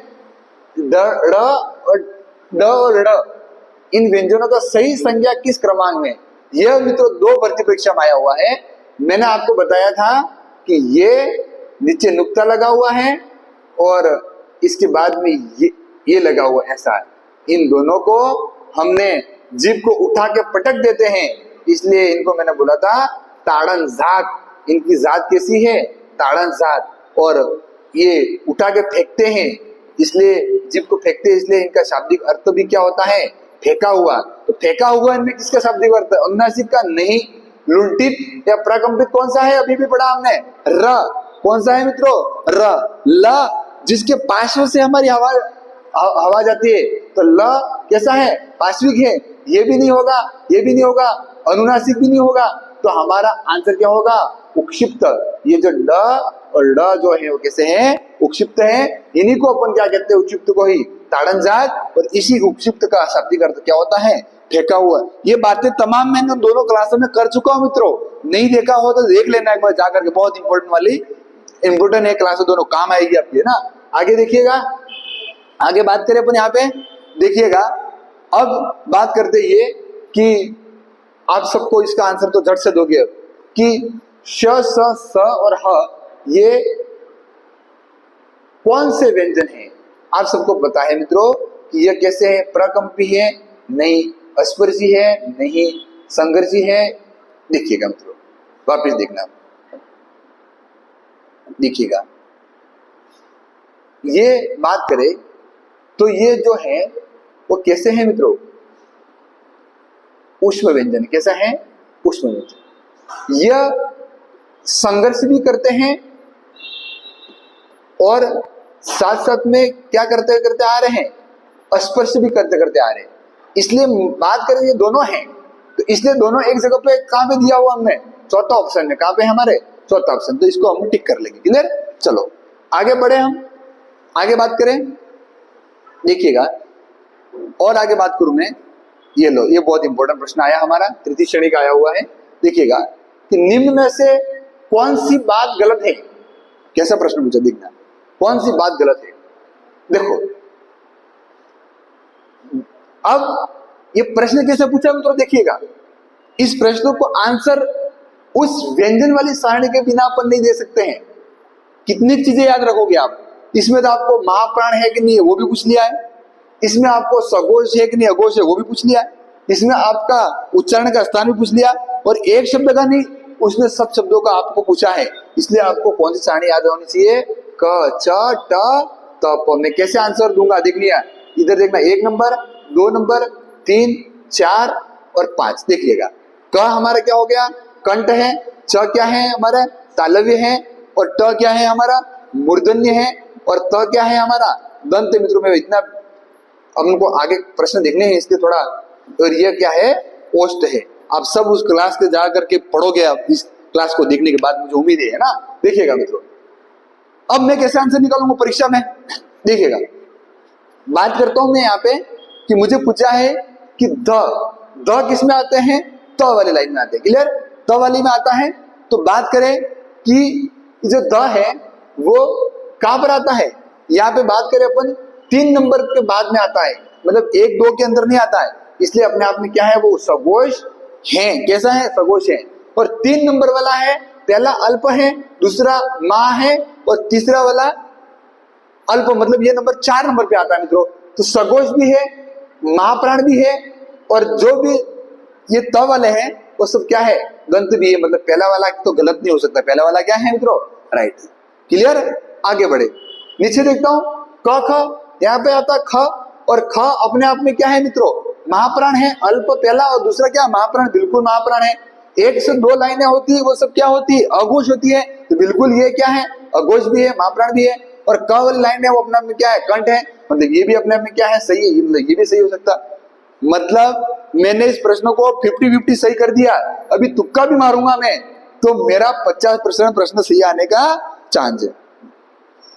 ड और ड़ इन व्यंजनों का सही संज्ञा किस क्रमांक में? यह मित्रों 2 भर्ती परीक्षा में आया हुआ है। मैंने आपको बताया था कि ये नीचे नुक्ता लगा हुआ है और इसके बाद में ये लगा हुआ ऐसा है। इन दोनों को हमने जीभ को उठा के पटक देते हैं, इसलिए इनको मैंने बोला था ताड़न जात। इनकी जात कैसी है? ताड़न जात। और ये उठा के फेंकते हैं, इसलिए जीभ को फेंकते हैं, इसलिए इनका शाब्दिक अर्थ भी क्या होता है? फेंका हुआ। तो फेंका हुआ इनमें किसका शाब्दिक अर्थ? अनुनासिक का नहीं। लुंठित या प्रकंपित कौन सा है? अभी भी पढ़ा हमने, र। कौन सा है मित्रों? र। ल जिसके पार्श्व से हमारी हवा जाती है, तो ल कैसा है? पार्श्विक है। ये भी नहीं होगा, ये भी नहीं होगा, अनुनासिक भी नहीं होगा। तो हमारा आंसर क्या होगा? उक्षिप्त। ये जो ड और ड जो है वो कैसे है? उक्षिप्त है। इन्हीं को अपन क्या कहते हैं? उक्षिप्त को ही ताड़न जात। और इसी उक्षिप्त का शाब्दिक अर्थ क्या होता है? फेंका हुआ। ये बातें तमाम मैंने दोनों क्लासों में कर चुका हूं मित्रों, नहीं देखा हो तो देख लेना एक बार जाकर के, बहुत इंपॉर्टेंट वाली इंपॉर्टेंट है क्लास, दोनों काम आएगी आपकी, है ना। आगे देखिएगा, आगे बात करें अपन यहाँ पे, देखिएगा अब बात करते ये कि आप सबको इसका आंसर तो झट से दोगे अब कि श, स, स और ह ये कौन से व्यंजन हैं? आप सबको पता है मित्रों कि यह कैसे है? प्रकंपी है? नहीं। स्पर्शी है? नहीं। संघर्षी है? देखिएगा मित्रों, वापस देखना, देखिएगा ये बात करें तो ये जो है वो कैसे है मित्रों? ऊष्म व्यंजन। कैसा है? ऊष्म व्यंजन। यह संघर्ष भी करते हैं और साथ साथ में क्या करते करते आ रहे हैं? स्पर्श भी करते करते आ रहे हैं। इसलिए बात करें ये दोनों हैं, तो इसलिए दोनों एक जगह पे कहां पे दिया हुआ हमने? चौथा ऑप्शन में। कहां पे हमारे? चौथा ऑप्शन। तो इसको हम टिक कर लेंगे। क्लियर? चलो आगे बढ़े, हम आगे बात करें। देखिएगा और आगे बात करूं मैं, ये लो, ये बहुत इंपॉर्टेंट प्रश्न आया हमारा, तृतीय श्रेणी का आया हुआ है। देखिएगा कि निम्न में से कौन सी बात गलत है? कैसा प्रश्न पूछा, देखना कौन सी बात गलत है। देखो अब ये प्रश्न कैसे पूछा मित्रों? देखिएगा इस प्रश्न को आंसर उस व्यंजन वाली सारणी के बिना अपन नहीं दे सकते हैं। कितनी चीजें याद रखोगे आप? इसमें तो आपको महाप्राण है कि नहीं है वो भी पूछ लिया है, इसमें आपको सघोष है कि नहीं अघोष है वो भी पूछ लिया है, इसमें आपका उच्चारण का स्थान भी पूछ लिया, और एक शब्द का नहीं, उसने सब शब्दों का आपको पूछा है। इसलिए आपको कौन सी सारणी याद होनी चाहिए? क, च, ट, त, प। मैं कैसे आंसर दूंगा देख लिया, इधर देखना, 1 नंबर, 2 नंबर, 3, 4 और 5। देखिएगा क हमारा क्या हो गया? कंठ है। च क्या है हमारा? तालव्य है। और ट क्या है हमारा? मूर्धन्य है। और त क्या है हमारा? दंत। मित्रों में इतना अब उनको आगे प्रश्न देखने हैं इसलिए थोड़ा, और ये क्या है? ओष्ठ है। आप सब उस क्लास के जा करके पढ़ोगे आप इस क्लास को देखने के बाद, मुझे उम्मीद है ना। देखिएगा मित्रों अब मैं कैसे आंसर निकालूंगा परीक्षा में। देखिएगा बात करता हूं मैं यहाँ पे कि मुझे पूछा है कि द किस में आते हैं? त वाली लाइन में आते हैं। क्लियर? त वाली में आता है। तो बात करें कि जो द है वो कहां पर आता है? यहाँ पे बात करें अपन 3 नंबर के बाद में आता है, मतलब 1, 2 के अंदर नहीं आता है, इसलिए अपने आप में क्या है? वो सघोष है। कैसा है? सघोष है। और 3 नंबर वाला है, पहला अल्प है, दूसरा मां है, और तीसरा वाला अल्प, मतलब ये नंबर 4 नंबर पे आता है मित्रों। तो सघोष भी है, महाप्राण भी है, और जो भी ये त वाले हैं वो सब क्या है? दंत भी है। मतलब पहला वाला तो गलत नहीं हो सकता, पहला वाला क्या है मित्रों? राइट। क्लियर? आगे बढ़े, नीचे देखता हूं क ख, यहाँ पे आता ख, और ख अपने आप में क्या है मित्रों? महाप्राण है। अल्प पहला और दूसरा क्या? महाप्राण। बिल्कुल महाप्राण है। 1 से 2 लाइनें होती है वो सब क्या होती है? अघोष होती है। तो बिल्कुल ये क्या है? अघोष भी है, महाप्राण भी है। और क वाली लाइन है वो अपने आप में क्या है? कंठ है। मतलब ये भी अपने आप में क्या है? सही है। मतलब ये भी सही हो सकता। मतलब मैंने इस प्रश्न को 50-50 सही कर दिया। अभी तुक्का भी मारूंगा मैं तो मेरा 50% प्रश्न सही आने का चांस है।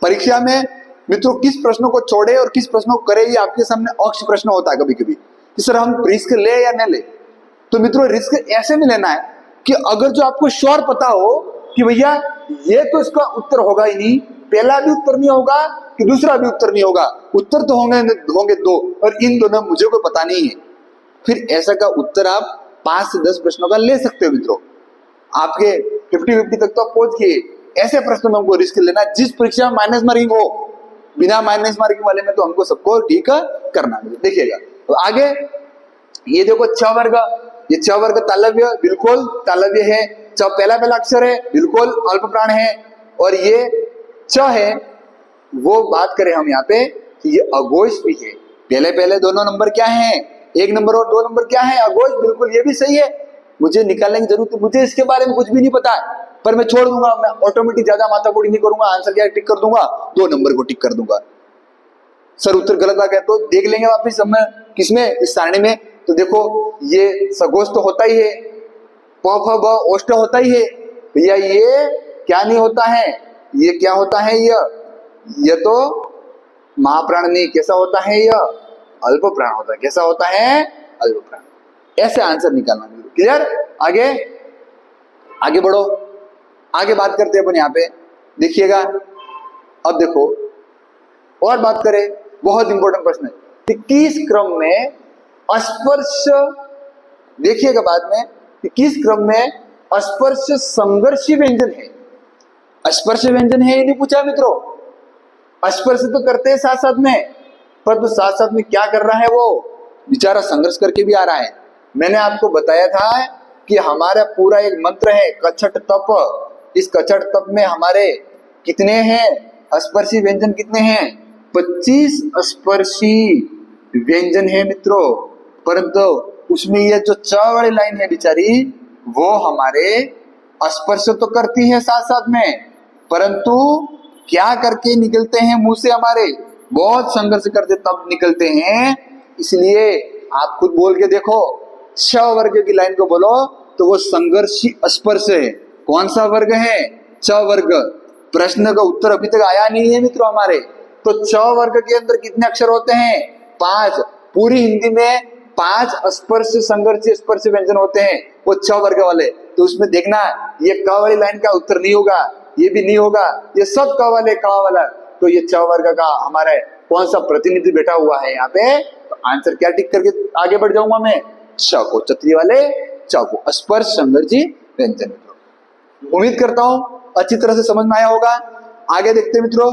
परीक्षा में मित्रों किस प्रश्न को छोड़े और किस प्रश्न को करे, ये आपके सामने अक्ष प्रश्न होता है कभी कभी कि सर हम रिस्क ले या न ले। तो मित्रों रिस्क ऐसे में लेना है कि अगर जो आपको श्योर पता हो कि भैया ये तो इसका उत्तर होगा ही नहीं, पहला भी उत्तर नहीं होगा कि दूसरा भी उत्तर नहीं होगा, उत्तर तो होंगे दो और इन दोनों मुझे कोई पता नहीं है, फिर ऐसा का उत्तर आप 5 से 10 प्रश्नों का ले सकते हो मित्रों। आपके 50-50 तक तो आप पहुंच गए। ऐसे प्रश्नों में हमको रिस्क लेना, जिस परीक्षा में माइनस मार्किंग हो, बिना माइनस मार्किंग वाले में तो हमको सबको ठीक करना है। देखिएगा तो आगे ये देखो 6 वर्ग, ये 6 वर्ग तालव्य, बिल्कुल तालव्य है। च पहला अक्षर है, बिल्कुल अल्प प्राण है। और ये च है, वो बात करें हम यहाँ पे ये अघोष भी है। पहले दोनों नंबर क्या है, 1 नंबर और 2 नंबर क्या है, अघोष, बिल्कुल ये भी सही है। मुझे निकालने की जरूरत है, मुझे इसके बारे में कुछ भी नहीं पता है, पर मैं छोड़ दूंगा, मैं ऑटोमेटिक ज्यादा माथाकुटी नहीं करूंगा, आंसर क्या टिक कर दूंगा, 2 नंबर को टिक कर दूंगा। सर उत्तर गलत आ गया तो देख लेंगे वापिस हम किसमें, इस सारणी में। तो देखो ये सघोष तो होता ही है, प फ ब ओष्ठ होता ही है भैया, ये क्या नहीं होता है, ये क्या होता है, ये तो महाप्राण नहीं, कैसा होता है, यह अल्प प्राण होता है। कैसा होता है, अल्प प्राण। ऐसे आंसर निकालना। क्लियर? आगे बढ़ो, आगे बात करते हैं अपन यहाँ पे। देखिएगा अब देखो और बात करें, बहुत इंपॉर्टेंट प्रश्न है कि किस क्रम में स्पर्श, देखिएगा बाद में कि किस क्रम में स्पर्श संघर्षी व्यंजन है। स्पर्श व्यंजन है ये नहीं पूछा मित्रों, स्पर्श तो करते हैं साथ साथ में, पर तो साथ साथ में क्या कर रहा है, वो बेचारा संघर्ष करके भी आ रहा है। मैंने आपको बताया था कि हमारा पूरा एक मंत्र है कछट तप, इस कछट तप में हमारे कितने हैं स्पर्शी व्यंजन, कितने हैं, 25 स्पर्शी व्यंजन है मित्रों। परंतु उसमें ये जो च वाली लाइन है बेचारी, वो हमारे स्पर्श तो करती है साथ साथ में, परंतु क्या करके निकलते हैं मुंह से, हमारे बहुत संघर्ष करते तब निकलते हैं। इसलिए आप खुद बोल के देखो, श वर्ग की लाइन को बोलो तो वो संघर्षी स्पर्श है। कौन सा वर्ग है, च वर्ग। प्रश्न का उत्तर अभी तक आया नहीं है मित्रों हमारे। तो च वर्ग के अंदर कितने अक्षर होते हैं, 5। पूरी हिंदी में 5 स्पर्श संघर्षी स्पर्श व्यंजन होते हैं, वो च वर्ग वाले। तो उसमें देखना ये क वाली लाइन का उत्तर नहीं होगा, ये भी नहीं होगा, ये सब क वाले क वाला। तो ये च वर्ग का हमारा कौन सा प्रतिनिधि बैठा हुआ है यहाँ पे, तो आंसर क्या टिक करके आगे बढ़ जाऊंगा मैं, च को, छतरी वाले च को, स्पर्श संघर्षी व्यंजन। उम्मीद करता हूं अच्छी तरह से समझ में आया होगा। आगे देखते हैं मित्रों,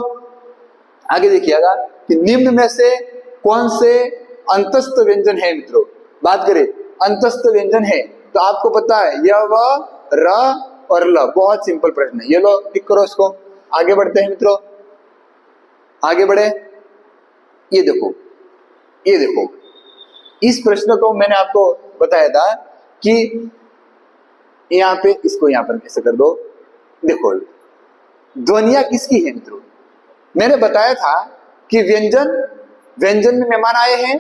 आगे देखिएगा कि निम्न में से कौन से अंतस्थ व्यंजन है मित्रों। बात करें अंतस्थ व्यंजन है तो आपको पता है य व र और ल, बहुत सिंपल प्रश्न है, ये लो टिक करो इसको। आगे बढ़ते हैं मित्रों, आगे बढ़े। ये देखो, ये देखो, इस प्रश्न को मैंने आपको बताया था कि यहाँ पे इसको यहाँ पर कैसे कर दो। देखो ध्वनिया किसकी है मित्रों, मैंने बताया था कि व्यंजन में मेहमान आए हैं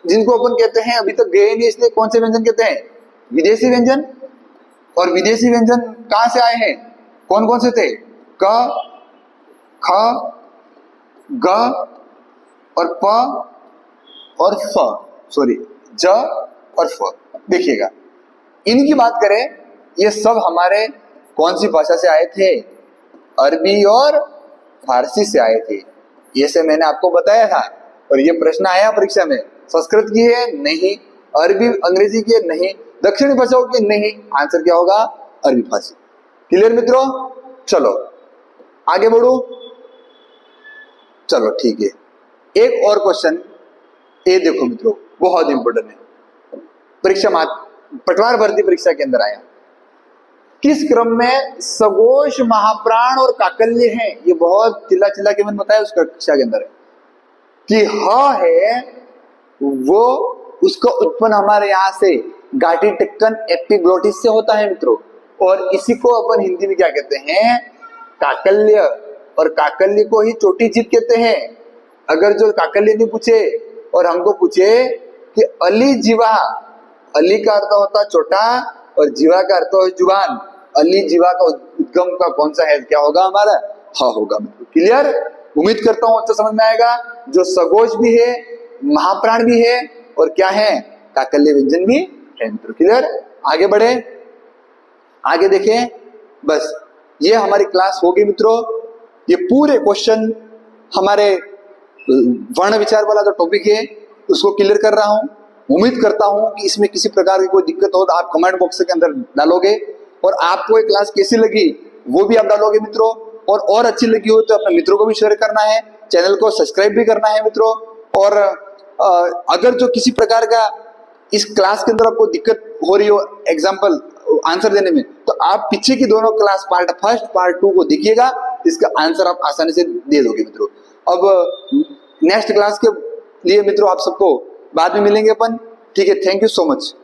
जिनको अपन कहते हैं, अभी तक गए नहीं इसलिए कौन से व्यंजन कहते हैं, विदेशी व्यंजन। और विदेशी व्यंजन कहां से आए हैं, कौन कौन से थे, क, ख, ग और प और फ, सॉरी ज और फ। देखिएगा इनकी बात करें, ये सब हमारे कौन सी भाषा से आए थे, अरबी और फारसी से आए थे। ये से मैंने आपको बताया था। और ये प्रश्न आया परीक्षा में, संस्कृत की है नहीं, अरबी अंग्रेजी की है नहीं, दक्षिणी भाषाओं की नहीं, आंसर क्या होगा, अरबी फारसी। क्लियर मित्रों? चलो आगे बढ़ो। चलो ठीक है, एक और क्वेश्चन ये देखो मित्रों, बहुत इंपोर्टेंट है, परीक्षा पटवार भर्ती परीक्षा के अंदर आया। किस क्रम में सघोष, महाप्राण और काकल्य है, ये बहुत चिल्ला चिल्ला के मैंने बताया उस कक्षा के अंदर है कि ह है वो उसका उत्पन्न हमारे यहाँ से घाटी टक्कन एपिग्लोटिस से होता है मित्रों। और इसी को अपन हिंदी में क्या कहते हैं, काकल्य। और काकल्य को ही चोटी जीभ कहते हैं। अगर जो काकल्य नहीं पूछे और हमको पूछे कि अली जीवा, अली का अर्थ होता है छोटा और जीवा का अर्थ है जुबान, अली जीवा का उद्गम का कौन सा है, क्या होगा हमारा, ह होगा। क्लियर? उम्मीद करता हूं अच्छा समझ में आएगा। जो सगोज भी है, महाप्राण भी है और क्या है, काकल्य व्यंजन भी है मित्रों। क्लियर? आगे बढ़े, आगे देखें। बस ये हमारी क्लास होगी मित्रों। ये पूरे क्वेश्चन हमारे वर्ण विचार वाला जो टॉपिक है उसको क्लियर कर रहा हूं। उम्मीद करता हूं कि इसमें किसी प्रकार की कोई दिक्कत हो तो आप कमेंट बॉक्स के अंदर डालोगे, और आपको ये क्लास कैसी लगी वो भी आप डालोगे मित्रों। और अच्छी लगी हो तो अपने मित्रों को भी शेयर करना है, चैनल को सब्सक्राइब भी करना है मित्रों। और अगर जो किसी प्रकार का इस क्लास के अंदर आपको दिक्कत हो रही हो एग्जाम्पल आंसर देने में, तो आप पीछे की दोनों क्लास पार्ट फर्स्ट पार्ट 2 को देखिएगा, इसका आंसर आप आसानी से दे दोगे मित्रों। अब नेक्स्ट क्लास के लिए मित्रों आप सबको बाद में मिलेंगे अपन। ठीक है, थैंक यू सो मच।